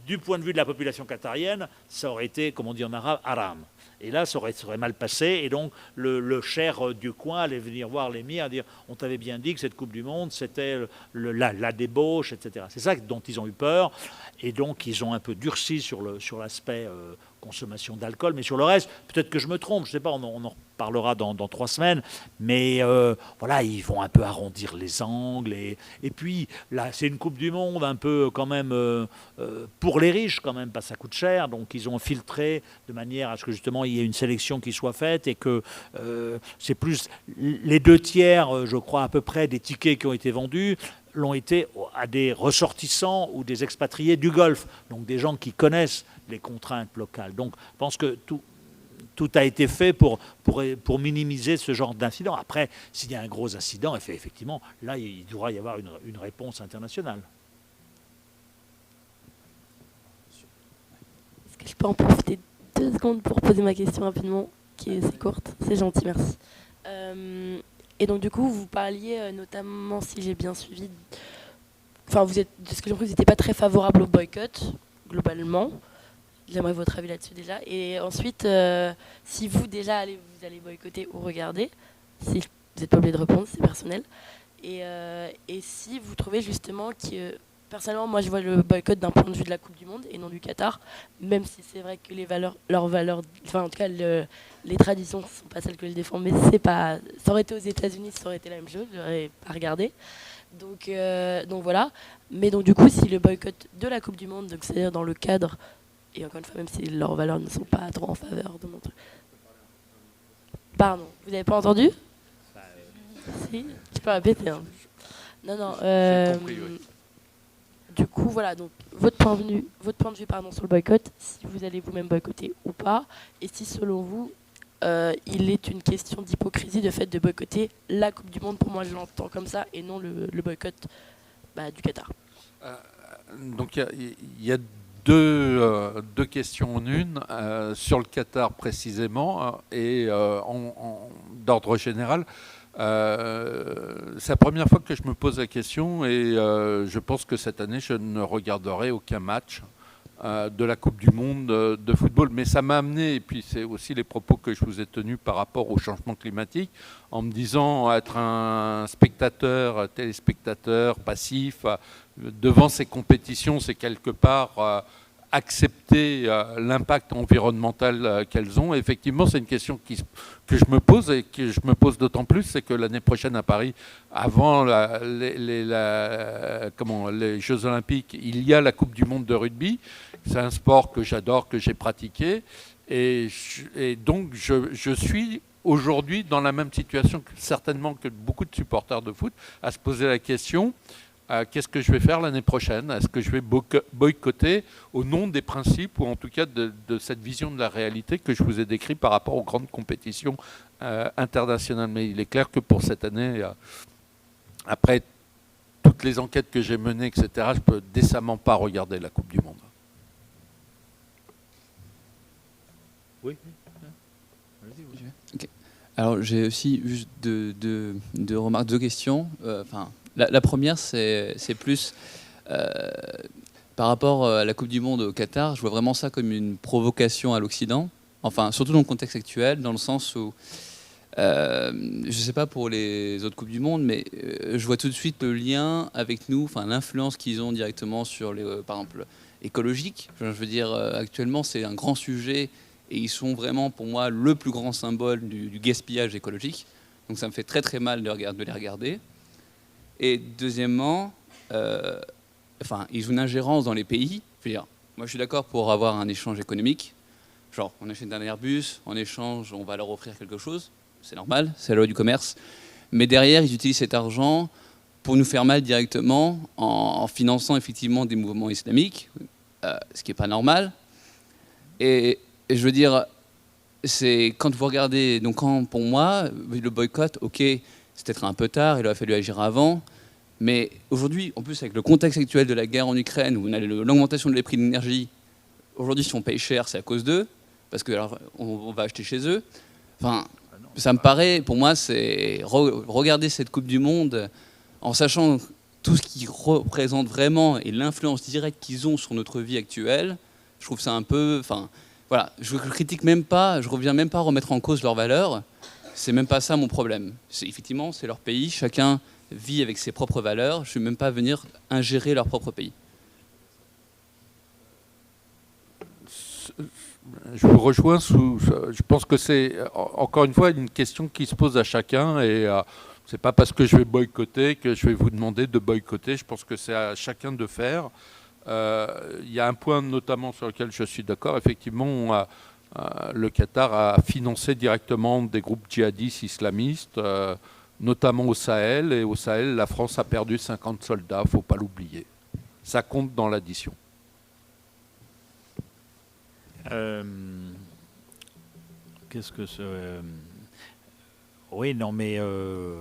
du point de vue de la population qatarienne, ça aurait été, comme on dit en arabe, haram. Et là, ça aurait mal passé. Et donc, le cher du coin allait venir voir l'émir et dire « On t'avait bien dit que cette Coupe du Monde, c'était la débauche, etc. » C'est ça dont ils ont eu peur. Et donc, ils ont un peu durci sur l'aspect consommation d'alcool. Mais sur le reste, peut-être que je me trompe. Je ne sais pas, on en reparlera dans 3 semaines. Mais voilà, ils vont un peu arrondir les angles. Et puis, là, c'est une Coupe du Monde un peu quand même pour les riches, quand même, parce que ça coûte cher. Donc, ils ont filtré de manière à ce que justement, il y ait une sélection qui soit faite et que c'est plus les 2/3, je crois, à peu près des tickets qui ont été vendus l'ont été à des ressortissants ou des expatriés du Golfe, donc des gens qui connaissent les contraintes locales. Donc je pense que tout a été fait pour minimiser ce genre d'incident. Après, s'il y a un gros incident, effectivement, là, il devra y avoir une réponse internationale. Est-ce que je peux en profiter 2 secondes pour poser ma question rapidement, qui est assez courte? C'est gentil, merci. Et donc du coup, vous parliez notamment, si j'ai bien suivi, enfin de ce que j'ai compris, vous n'étiez pas très favorable au boycott, globalement. J'aimerais votre avis là-dessus déjà. Et ensuite, si vous déjà vous allez boycotter ou regarder, si vous n'êtes pas obligé de répondre, c'est personnel. Et si vous trouvez justement que, personnellement, moi je vois le boycott d'un point de vue de la Coupe du Monde et non du Qatar, même si c'est vrai que leurs valeurs, enfin en tout cas les traditions ne sont pas celles que je défends, mais c'est pas, ça aurait été aux États-Unis, ça aurait été la même chose, je n'aurais pas regardé. Donc voilà. Mais donc du coup, si le boycott de la Coupe du Monde, donc c'est-à-dire dans le cadre, et encore une fois, même si leurs valeurs ne sont pas trop en faveur de mon truc. Pardon, vous n'avez pas entendu? Si, tu peux répéter. Hein. Non. J'ai compris, oui. Du coup, voilà, donc votre point de vue sur le boycott, si vous allez vous-même boycotter ou pas, et si selon vous, il est une question d'hypocrisie de fait de boycotter la Coupe du Monde, pour moi je l'entends comme ça, et non le boycott du Qatar. Donc il y a deux questions en une, sur le Qatar précisément, et d'ordre général. C'est la première fois que je me pose la question et je pense que cette année je ne regarderai aucun match de la Coupe du Monde de football, mais ça m'a amené, et puis c'est aussi les propos que je vous ai tenus par rapport au changement climatique, en me disant être un spectateur, téléspectateur passif devant ces compétitions, c'est quelque part accepter l'impact environnemental qu'elles ont. Et effectivement, c'est une question que je me pose, et que je me pose d'autant plus, c'est que l'année prochaine à Paris, avant les Jeux Olympiques, il y a la Coupe du Monde de rugby. C'est un sport que j'adore, que j'ai pratiqué. Et donc, je suis aujourd'hui dans la même situation certainement que beaucoup de supporters de foot, à se poser la question: qu'est-ce que je vais faire l'année prochaine? Est-ce que je vais boycotter au nom des principes, ou en tout cas de cette vision de la réalité que je vous ai décrite par rapport aux grandes compétitions internationales? Mais il est clair que pour cette année, après toutes les enquêtes que j'ai menées, etc., je ne peux décemment pas regarder la Coupe du Monde. Oui. Okay. Alors j'ai aussi juste deux remarques, 2 questions. La première, c'est plus par rapport à la Coupe du Monde au Qatar. Je vois vraiment ça comme une provocation à l'Occident, enfin surtout dans le contexte actuel, dans le sens où, je ne sais pas pour les autres Coupes du Monde, mais je vois tout de suite le lien avec nous, enfin l'influence qu'ils ont directement sur par exemple, écologique. Je veux dire, actuellement, c'est un grand sujet et ils sont vraiment, pour moi, le plus grand symbole du gaspillage écologique. Donc ça me fait très très mal de les regarder. Et deuxièmement, ils jouent une ingérence dans les pays. Je veux dire, moi je suis d'accord pour avoir un échange économique. Genre, on achète un Airbus, en échange, on va leur offrir quelque chose. C'est normal, c'est la loi du commerce. Mais derrière, ils utilisent cet argent pour nous faire mal directement en finançant effectivement des mouvements islamiques, ce qui n'est pas normal. Et je veux dire, c'est quand vous regardez, donc pour moi, le boycott, ok, c'est peut-être un peu tard, il aurait fallu agir avant, mais aujourd'hui, en plus avec le contexte actuel de la guerre en Ukraine, où on a l'augmentation des prix de l'énergie, aujourd'hui si on paye cher, c'est à cause d'eux, parce que alors, on va acheter chez eux. Enfin, ça me paraît, pour moi, c'est regarder cette Coupe du Monde en sachant tout ce qu'ils représentent vraiment et l'influence directe qu'ils ont sur notre vie actuelle. Je trouve ça un peu, enfin, voilà, je critique même pas, je reviens même pas à remettre en cause leurs valeurs. C'est même pas ça mon problème. Effectivement, c'est leur pays, chacun vit avec ses propres valeurs. Je ne vais même pas venir ingérer leur propre pays. Je vous rejoins. Je pense que c'est encore une fois une question qui se pose à chacun et c'est pas parce que je vais boycotter que je vais vous demander de boycotter. Je pense que c'est à chacun de faire. Il y a un point notamment sur lequel je suis d'accord. Effectivement, le Qatar a financé directement des groupes djihadistes islamistes, notamment au Sahel. Et au Sahel, la France a perdu 50 soldats, il ne faut pas l'oublier. Ça compte dans l'addition. Qu'est-ce que c'est Oui, non, mais je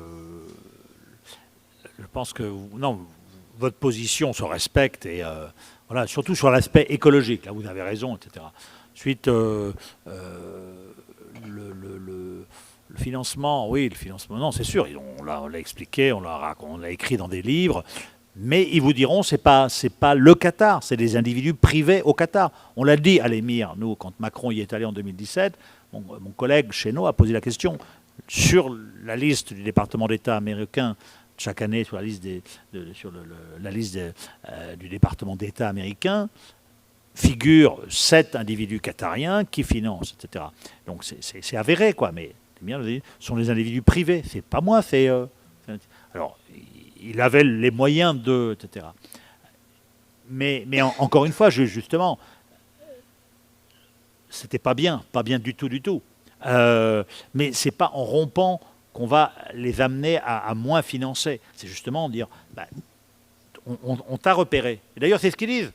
pense que non, votre position se respecte et voilà, surtout sur l'aspect écologique. Là, vous avez raison, etc. Ensuite, le financement, oui, le financement, non, c'est sûr, on l'a expliqué, on l'a écrit dans des livres. Mais ils vous diront, c'est pas le Qatar, c'est des individus privés au Qatar. On l'a dit à l'émir, nous, quand Macron y est allé en 2017, mon collègue Chesneau a posé la question. Sur la liste du département d'État américain, chaque année, sur la liste, du département d'État américain, figurent 7 individus qatariens qui financent, etc. Donc c'est avéré, quoi. Mais ce sont des individus privés. C'est pas moi, c'est... alors, il avait les moyens de, etc. Mais encore une fois, justement, c'était pas bien du tout. Mais c'est pas en rompant qu'on va les amener à moins financer. C'est justement dire, ben, on t'a repéré. Et d'ailleurs, c'est ce qu'ils disent.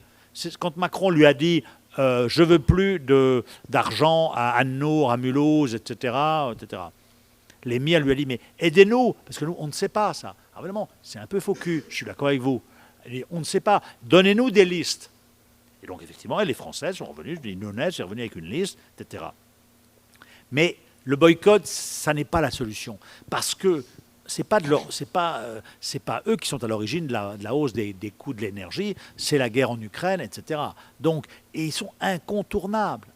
Quand Macron lui a dit, je veux plus d'argent à Anne-Nour, à Mulhouse, etc., etc. L'émir lui a dit, mais aidez-nous, parce que nous, on ne sait pas ça. Ah, vraiment, c'est un peu faux cul, je suis d'accord avec vous. On ne sait pas, donnez-nous des listes. Et donc, effectivement, les Français sont revenus, je dis, Nunes est revenu avec une liste, etc. Mais le boycott, ça n'est pas la solution. Parce que c'est pas eux qui sont à l'origine de la hausse des coûts de l'énergie, c'est la guerre en Ukraine, etc. Donc, et ils sont incontournables.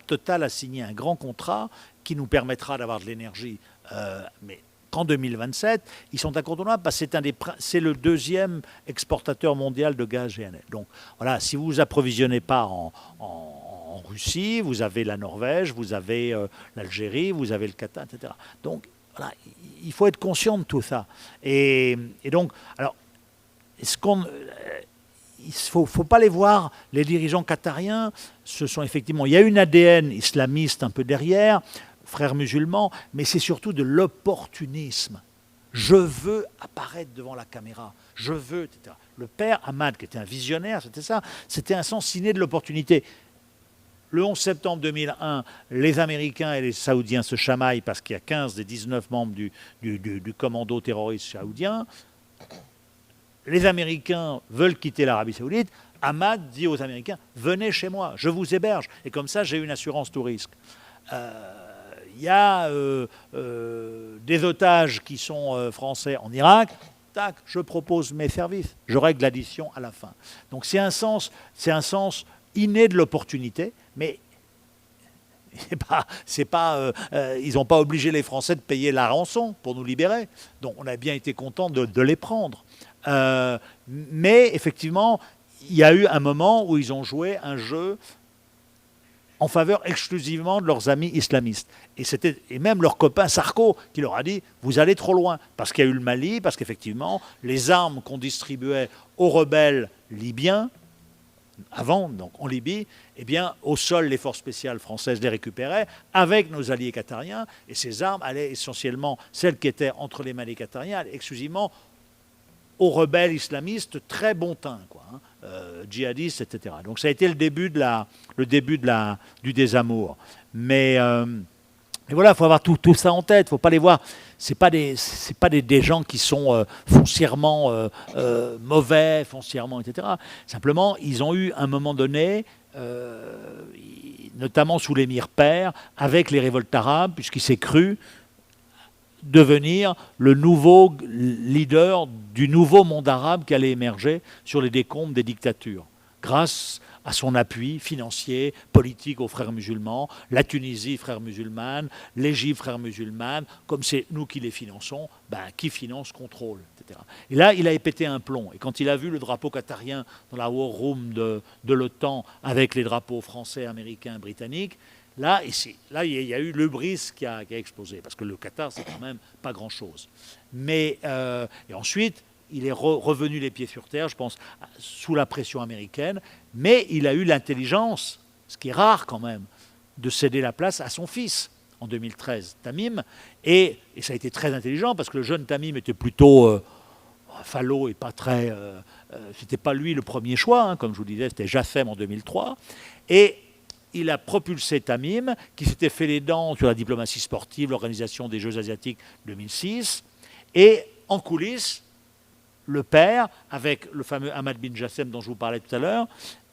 Total a signé un grand contrat qui nous permettra d'avoir de l'énergie, mais qu'en 2027, ils sont incontournables parce que c'est le deuxième exportateur mondial de gaz GNL. Donc voilà, si vous ne vous approvisionnez pas en Russie, vous avez la Norvège, vous avez l'Algérie, vous avez le Qatar, etc. Donc voilà, il faut être conscient de tout ça. Et donc, alors, il ne faut pas les voir, les dirigeants qatariens, ce sont effectivement, il y a une ADN islamiste un peu derrière, frères musulmans, mais c'est surtout de l'opportunisme. Je veux apparaître devant la caméra, je veux, etc. Le père Ahmad, qui était un visionnaire, c'était ça, c'était un sens inné de l'opportunité. Le 11 septembre 2001, les Américains et les Saoudiens se chamaillent parce qu'il y a 15 des 19 membres du commando terroriste saoudien. Les Américains veulent quitter l'Arabie saoudite. Ahmad dit aux Américains, venez chez moi, je vous héberge. Et comme ça, j'ai une assurance tout risque. Il y a des otages qui sont français en Irak. Tac, je propose mes services. Je règle l'addition à la fin. Donc c'est un sens inné de l'opportunité, mais ils n'ont pas obligé les Français de payer la rançon pour nous libérer. Donc on a bien été content de les prendre. Mais effectivement, il y a eu un moment où ils ont joué un jeu en faveur exclusivement de leurs amis islamistes. Et même leur copain Sarko qui leur a dit « vous allez trop loin ». Parce qu'il y a eu le Mali, parce qu'effectivement, les armes qu'on distribuait aux rebelles libyens, avant, donc en Libye, eh bien, au sol, les forces spéciales françaises les récupéraient avec nos alliés qatariens, et ces armes allaient essentiellement, celles qui étaient entre les mains des qatariens, allaient exclusivement aux rebelles islamistes très bon teint, quoi, hein, djihadistes, etc. Donc ça a été le début du désamour. Mais voilà, il faut avoir tout ça en tête. Il ne faut pas les voir. C'est pas des gens qui sont foncièrement mauvais, foncièrement, etc. Simplement, ils ont eu, à un moment donné, notamment sous l'émir père, avec les révoltes arabes, puisqu'il s'est cru devenir le nouveau leader du nouveau monde arabe qui allait émerger sur les décombres des dictatures, grâce à son appui financier, politique aux frères musulmans, la Tunisie, frères musulmane, l'Égypte, frères musulmane, comme c'est nous qui les finançons, qui finance, contrôle, etc. Et là, il a pété un plomb. Et quand il a vu le drapeau qatarien dans la War Room de l'OTAN avec les drapeaux français, américains, britanniques, là, il y a eu le bris qui a explosé, parce que le Qatar, c'est quand même pas grand-chose. Mais, et ensuite, il est revenu les pieds sur terre, je pense, sous la pression américaine, mais il a eu l'intelligence, ce qui est rare quand même, de céder la place à son fils en 2013, Tamim, et ça a été très intelligent, parce que le jeune Tamim était plutôt falot et pas très... c'était pas lui le premier choix, hein, comme je vous disais, c'était Jassem en 2003, et il a propulsé Tamim, qui s'était fait les dents sur la diplomatie sportive, l'organisation des Jeux asiatiques 2006, et en coulisses, le père, avec le fameux Ahmad bin Jassem dont je vous parlais tout à l'heure,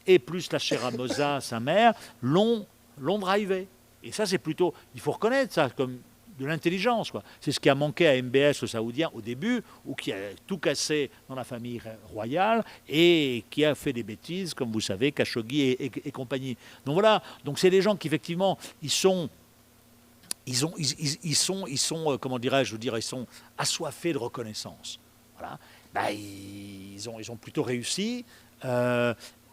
et plus la chère Moza, sa mère, l'ont drivé. Et ça, c'est plutôt, il faut reconnaître ça comme de l'intelligence, quoi. C'est ce qui a manqué à MBS, le saoudien, au début, ou qui a tout cassé dans la famille royale et qui a fait des bêtises, comme vous savez, Khashoggi et compagnie. Donc voilà, donc c'est des gens qui, effectivement, ils sont comment dirais-je, ils sont assoiffés de reconnaissance. Voilà. Ils ont plutôt réussi,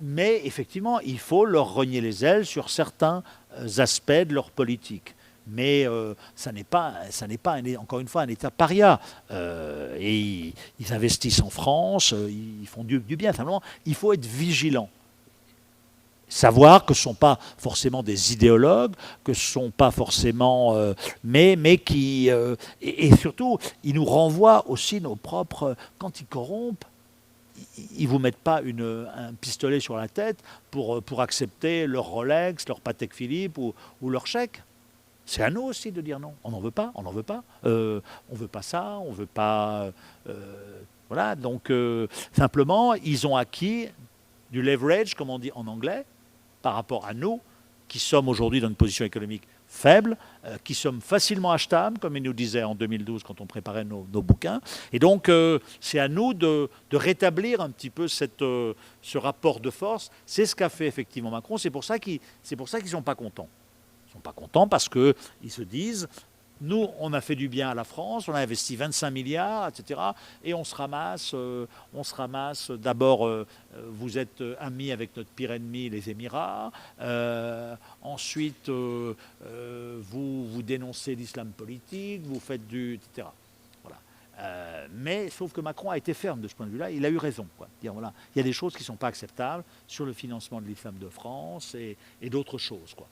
mais effectivement, il faut leur rogner les ailes sur certains aspects de leur politique. Mais ça n'est pas encore une fois, un État paria. Et ils investissent en France, ils font du bien. Simplement, il faut être vigilant. Savoir que ce ne sont pas forcément des idéologues, que ce ne sont pas forcément... mais qui... et surtout, ils nous renvoient aussi nos propres... Quand ils corrompent, ils ne vous mettent pas un pistolet sur la tête pour accepter leur Rolex, leur Patek Philippe ou leur chèque. C'est à nous aussi de dire non. On n'en veut pas, on n'en veut pas. On ne veut pas ça, on ne veut pas... voilà, donc simplement, ils ont acquis du leverage, comme on dit en anglais, par rapport à nous, qui sommes aujourd'hui dans une position économique faible, qui sommes facilement achetables, comme il nous disait en 2012 quand on préparait nos bouquins. Et donc, c'est à nous de rétablir un petit peu ce rapport de force. C'est ce qu'a fait effectivement Macron. C'est pour ça qu'ils ne sont pas contents. Ils ne sont pas contents parce qu'ils se disent... Nous, on a fait du bien à la France, on a investi 25 milliards, etc. Et on se ramasse d'abord, vous êtes amis avec notre pire ennemi, les Émirats. Ensuite, vous dénoncez l'islam politique, vous faites etc. Voilà. Mais sauf que Macron a été ferme de ce point de vue-là, il a eu raison, quoi. Dire, voilà, il y a des choses qui ne sont pas acceptables sur le financement de l'islam de France et d'autres choses, quoi.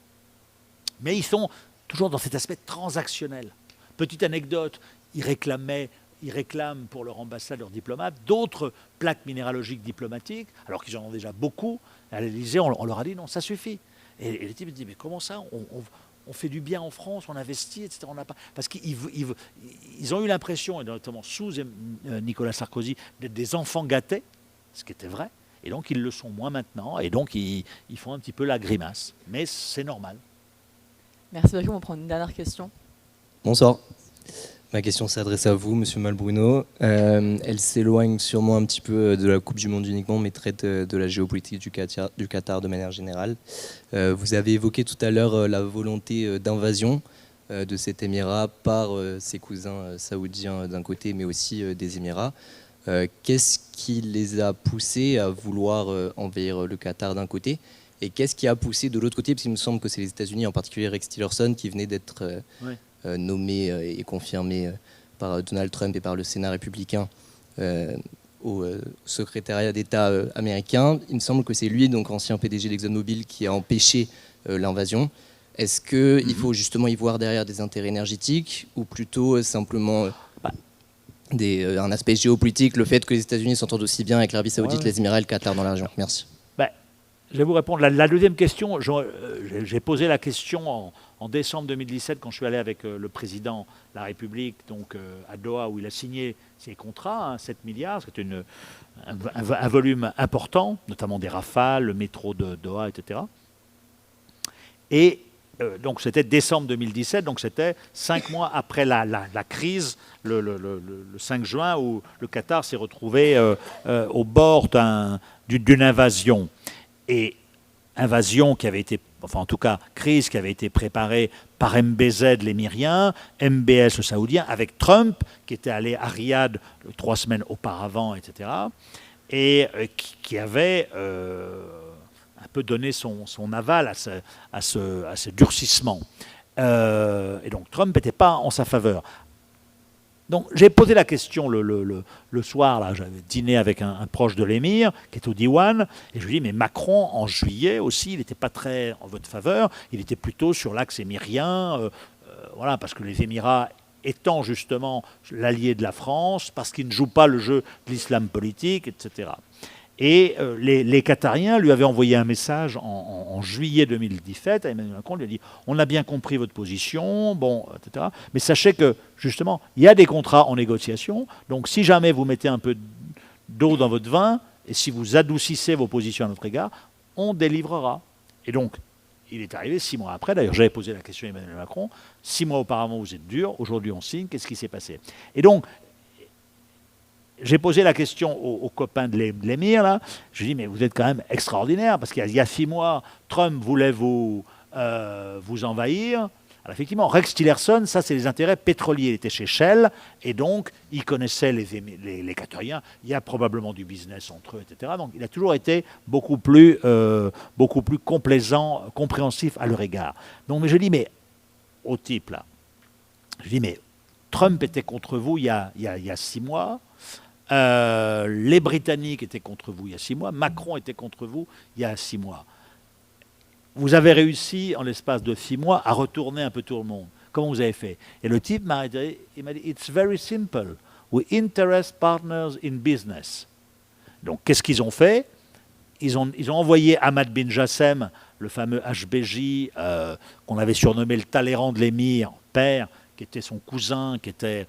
Mais ils sont... toujours dans cet aspect transactionnel. Petite anecdote, ils réclament pour leur ambassade, leurs diplomates, d'autres plaques minéralogiques diplomatiques, alors qu'ils en ont déjà beaucoup. À l'Élysée, on leur a dit non, ça suffit. Et les types disent, mais comment ça on fait du bien en France, on investit, etc. On n'a pas... Parce qu'ils ont eu l'impression, et notamment sous Nicolas Sarkozy, d'être des enfants gâtés, ce qui était vrai, et donc ils le sont moins maintenant, et donc ils font un petit peu la grimace. Mais c'est normal. Merci beaucoup. On va prendre une dernière question. Bonsoir. Ma question s'adresse à vous, Monsieur Malbruno. Elle s'éloigne sûrement un petit peu de la Coupe du Monde uniquement, mais traite de la géopolitique du Qatar de manière générale. Vous avez évoqué tout à l'heure la volonté d'invasion de cet émirat par ses cousins saoudiens d'un côté, mais aussi des Émirats. Qu'est-ce qui les a poussés à vouloir envahir le Qatar d'un côté ? Et qu'est-ce qui a poussé de l'autre côté ? Parce qu'il me semble que c'est les États-Unis, en particulier Rex Tillerson, qui venait d'être nommé et confirmé par Donald Trump et par le Sénat républicain au secrétariat d'État américain. Il me semble que c'est lui, donc ancien PDG d'ExxonMobil, qui a empêché l'invasion. Est-ce qu'il faut justement y voir derrière des intérêts énergétiques ou plutôt simplement... un aspect géopolitique, le fait que les États-Unis s'entendent aussi bien avec l'Arabie Saoudite, les Émirats et le Qatar dans la région? Merci. Je vais vous répondre. La deuxième question, j'ai posé la question en décembre 2017 quand je suis allé avec le président de la République donc, à Doha où il a signé ses contrats, 7 milliards, c'est un volume important, notamment des Rafales, le métro de Doha, etc. Et donc c'était décembre 2017, donc c'était 5 mois après la crise, le 5 juin, où le Qatar s'est retrouvé au bord d'une invasion. Et invasion qui avait été, enfin en tout cas crise qui avait été préparée par MBZ l'émirien, MBS le saoudien, avec Trump qui était allé à Riyad 3 semaines auparavant, etc. Et qui avait un peu donné son aval à ce durcissement. Et donc Trump n'était pas en sa faveur. Donc j'ai posé la question le soir, là, j'avais dîné avec un proche de l'émir, qui est au Diwan, et je lui ai dit, mais Macron, en juillet aussi, il n'était pas très en votre faveur, il était plutôt sur l'axe émirien, voilà, parce que les Émirats étant justement l'allié de la France, parce qu'il ne joue pas le jeu de l'islam politique, etc. Et les Qatariens lui avaient envoyé un message en juillet 2017 à Emmanuel Macron, lui a dit « On a bien compris votre position, bon, etc. Mais sachez que, justement, il y a des contrats en négociation, donc si jamais vous mettez un peu d'eau dans votre vin, et si vous adoucissez vos positions à notre égard, on délivrera. » Et donc, il est arrivé 6 mois après, d'ailleurs j'avais posé la question à Emmanuel Macron, 6 mois auparavant vous êtes dur, aujourd'hui on signe, qu'est-ce qui s'est passé? Et donc, j'ai posé la question aux copains de l'émir, là. Je lui ai dit, mais vous êtes quand même extraordinaire, parce qu'il y a 6 mois, Trump voulait vous envahir. Alors effectivement, Rex Tillerson, ça c'est les intérêts pétroliers. Il était chez Shell, et donc il connaissait les Qatariens. Il y a probablement du business entre eux, etc. Donc il a toujours été beaucoup plus complaisant, compréhensif à leur égard. Donc mais je dis, mais au type là, je dis, mais Trump était contre vous il y a 6 mois. Les Britanniques étaient contre vous il y a 6 mois, Macron était contre vous il y a 6 mois. Vous avez réussi, en l'espace de 6 mois, à retourner un peu tout le monde. Comment vous avez fait? Et le type m'a dit, it's very simple. We interest partners in business. Donc, qu'est-ce qu'ils ont fait? Ils ont envoyé Ahmad bin Jassem, le fameux HBJ, qu'on avait surnommé le Talleyrand de l'émir, père, qui était son cousin, qui était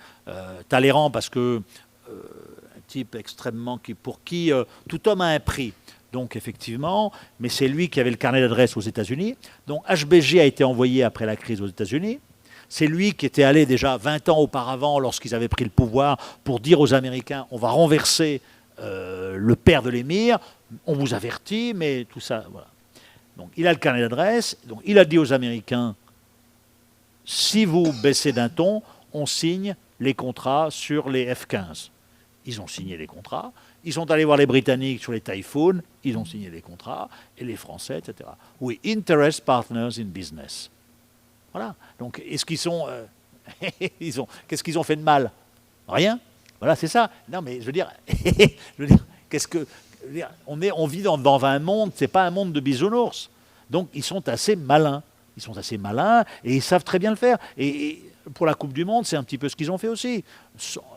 Talleyrand parce que type extrêmement pour qui tout homme a un prix. Donc effectivement, mais c'est lui qui avait le carnet d'adresse aux États-Unis. Donc HBJ a été envoyé après la crise aux États-Unis. C'est lui qui était allé déjà 20 ans auparavant, lorsqu'ils avaient pris le pouvoir, pour dire aux Américains, on va renverser le père de l'émir, on vous avertit, mais tout ça, voilà. Donc il a le carnet d'adresse, donc il a dit aux Américains, si vous baissez d'un ton, on signe les contrats sur les F-15. Ils ont signé les contrats. Ils sont allés voir les Britanniques sur les Typhoon. Ils ont signé les contrats. Et les Français, etc. We interest partners in business. Voilà. Donc, est-ce qu'ils sont... qu'est-ce qu'ils ont fait de mal? Rien. Voilà, c'est ça. Non, mais je veux dire... qu'est-ce que... On vit dans un monde, c'est pas un monde de bisounours. Donc, ils sont assez malins. Ils sont assez malins et ils savent très bien le faire. Et pour la Coupe du Monde, c'est un petit peu ce qu'ils ont fait aussi.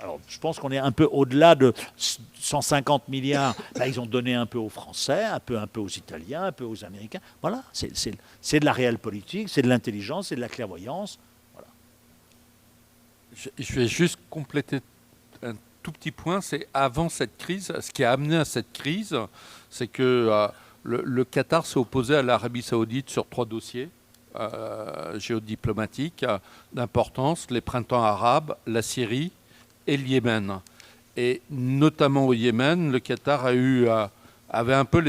Alors, je pense qu'on est un peu au-delà de 150 milliards. Là, ils ont donné un peu aux Français, un peu aux Italiens, un peu aux Américains. Voilà, c'est de la réelle politique, c'est de l'intelligence, c'est de la clairvoyance. Voilà. Je vais juste compléter un tout petit point. C'est avant cette crise, ce qui a amené à cette crise, c'est que le Qatar s'est opposé à l'Arabie Saoudite sur 3 dossiers. Géodiplomatiques d'importance, les printemps arabes, la Syrie et le Yémen. Et notamment au Yémen, le Qatar avait un peu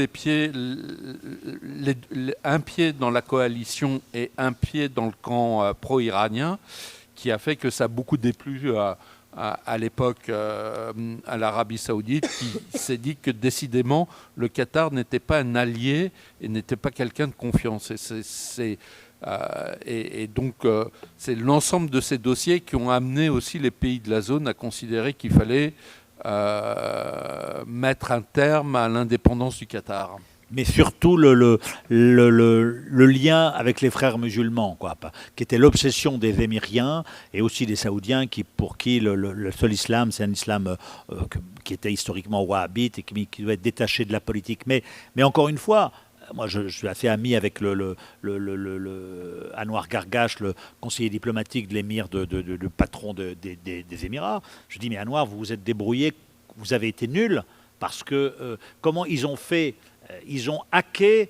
un pied dans la coalition et un pied dans le camp pro-iranien, qui a fait que ça a beaucoup déplu à l'époque à l'Arabie Saoudite, qui s'est dit que décidément le Qatar n'était pas un allié et n'était pas quelqu'un de confiance. Et donc, c'est l'ensemble de ces dossiers qui ont amené aussi les pays de la zone à considérer qu'il fallait mettre un terme à l'indépendance du Qatar. mais surtout le lien avec les frères musulmans, quoi, qui était l'obsession des Émiriens et aussi des Saoudiens, pour qui le seul islam, c'est un islam qui était historiquement wahhabite et qui doit être détaché de la politique. Mais encore une fois, moi je suis assez ami avec Anouar Gargash, le conseiller diplomatique de l'émir, le patron des Émirats. Je dis, mais Anouar, vous vous êtes débrouillé, vous avez été nul, parce que comment ils ont fait? Ils ont hacké,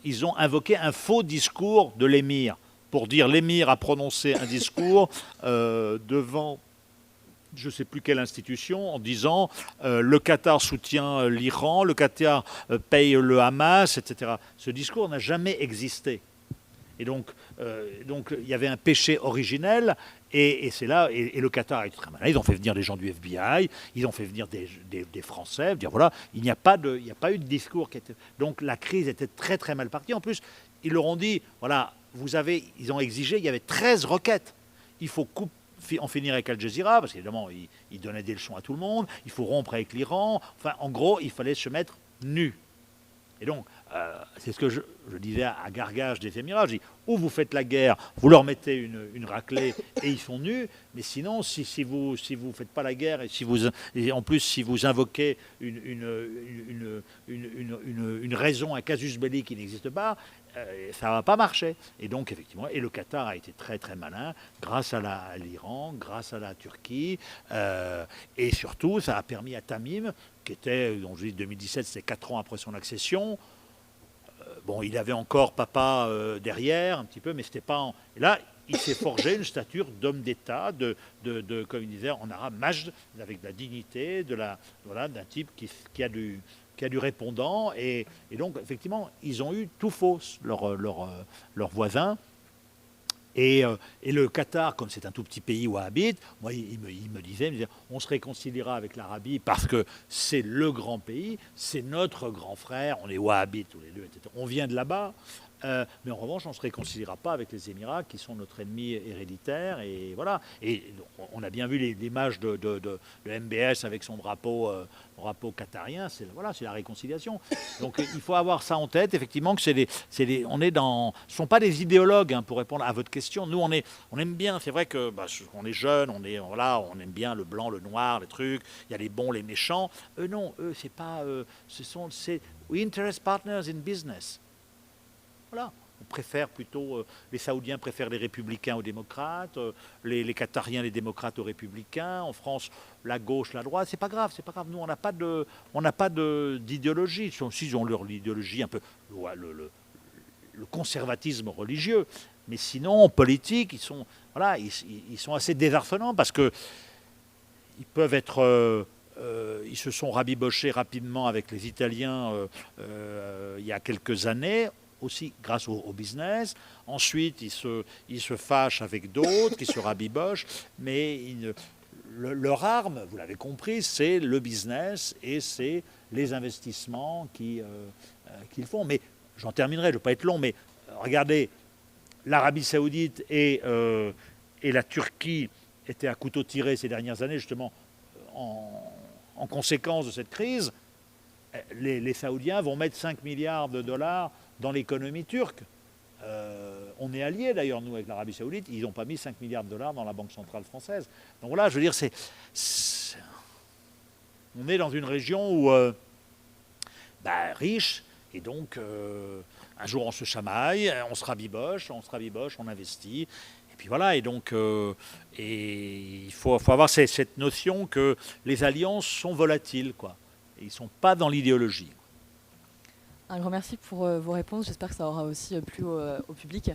ils ont invoqué un faux discours de l'émir pour dire l'émir a prononcé un discours devant je ne sais plus quelle institution en disant le Qatar soutient l'Iran, le Qatar paye le Hamas, etc. Ce discours n'a jamais existé. Et donc il y avait un péché originel, et c'est là, et le Qatar est très malin. Ils ont fait venir des gens du FBI, ils ont fait venir des Français, dire voilà, il n'y a pas eu de discours qui était. Donc la crise était très très mal partie. En plus, ils leur ont dit voilà, ils ont exigé, il y avait 13 requêtes. Il faut en finir avec Al Jazeera, parce qu'évidemment, ils donnaient des leçons à tout le monde. Il faut rompre avec l'Iran. Enfin, en gros, il fallait se mettre nu. Et donc, c'est ce que je disais à Gargash des Émirats. Je dis, ou vous faites la guerre, vous leur mettez une raclée et ils sont nus, mais sinon, si vous faites pas la guerre et en plus si vous invoquez une raison, un casus belli qui n'existe pas, ça va pas marcher. Et donc, effectivement, et le Qatar a été très très malin, grâce à l'Iran, grâce à la Turquie, et surtout, ça a permis à Tamim, qui était, dont je dis 2017, c'était 4 ans après son accession. Bon, il avait encore papa derrière, un petit peu, mais c'était pas... Et là, il s'est forgé une stature d'homme d'État, comme il disait en arabe, majd, avec de la dignité, d'un type qui a du répondant. Et donc, effectivement, ils ont eu tout faux, leurs voisins. Et le Qatar, comme c'est un tout petit pays wahhabite, moi, il me disait, on se réconciliera avec l'Arabie parce que c'est le grand pays, c'est notre grand frère, on est wahhabites tous les deux, etc. On vient de là-bas, mais en revanche, on ne se réconciliera pas avec les Émirats qui sont notre ennemi héréditaire. Et voilà. Et on a bien vu l'image de MBS avec son drapeau qatarien. C'est la réconciliation. Donc il faut avoir ça en tête, effectivement, que ce ne sont pas des idéologues, hein, pour répondre à votre question. Nous, on aime bien, c'est vrai que on est jeunes, on aime bien le blanc, le noir, les trucs. Il y a les bons, les méchants. Eux, non, c'est pas. We interest partners in business. Voilà. On préfère plutôt, les Saoudiens préfèrent les républicains aux démocrates, les Qatariens les démocrates aux républicains. En France, la gauche, la droite, c'est pas grave. Nous, on n'a pas d'idéologie. Ils ont leur idéologie un peu le conservatisme religieux, mais sinon en politique, ils sont assez désarçonnants parce que ils peuvent être ils se sont rabibochés rapidement avec les Italiens il y a quelques années, aussi grâce au business. Ensuite, ils se fâchent avec d'autres, qui se rabibochent, mais leur arme, vous l'avez compris, c'est le business et c'est les investissements qu'ils font. Mais j'en terminerai, je ne veux pas être long, mais regardez, l'Arabie Saoudite et la Turquie étaient à couteau tiré ces dernières années, justement, en conséquence de cette crise. Les Saoudiens vont mettre 5 milliards de dollars dans l'économie turque. On est alliés d'ailleurs, nous, avec l'Arabie Saoudite. Ils n'ont pas mis 5 milliards de dollars dans la Banque centrale française. Donc voilà, je veux dire, on est dans une région où, riche, et donc un jour on se chamaille, on se rabiboche, on investit. Et puis voilà, et donc il faut avoir cette notion que les alliances sont volatiles, quoi. Et ils ne sont pas dans l'idéologie. Un grand merci pour vos réponses. J'espère que ça aura aussi plu au public.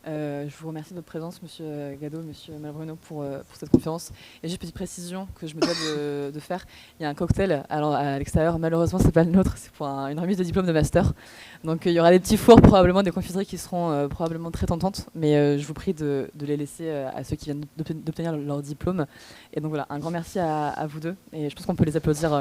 Je vous remercie de votre présence, Monsieur Gadot, Monsieur Malbruno, pour cette conférence. Et juste une petite précision que je me dois de faire. Il y a un cocktail à l'extérieur. Malheureusement, c'est pas le nôtre. C'est pour une remise de diplôme de master. Donc il y aura des petits fours, probablement des confiseries qui seront probablement très tentantes. Mais je vous prie de les laisser à ceux qui viennent d'obtenir leur diplôme. Et donc voilà, un grand merci à vous deux. Et je pense qu'on peut les applaudir.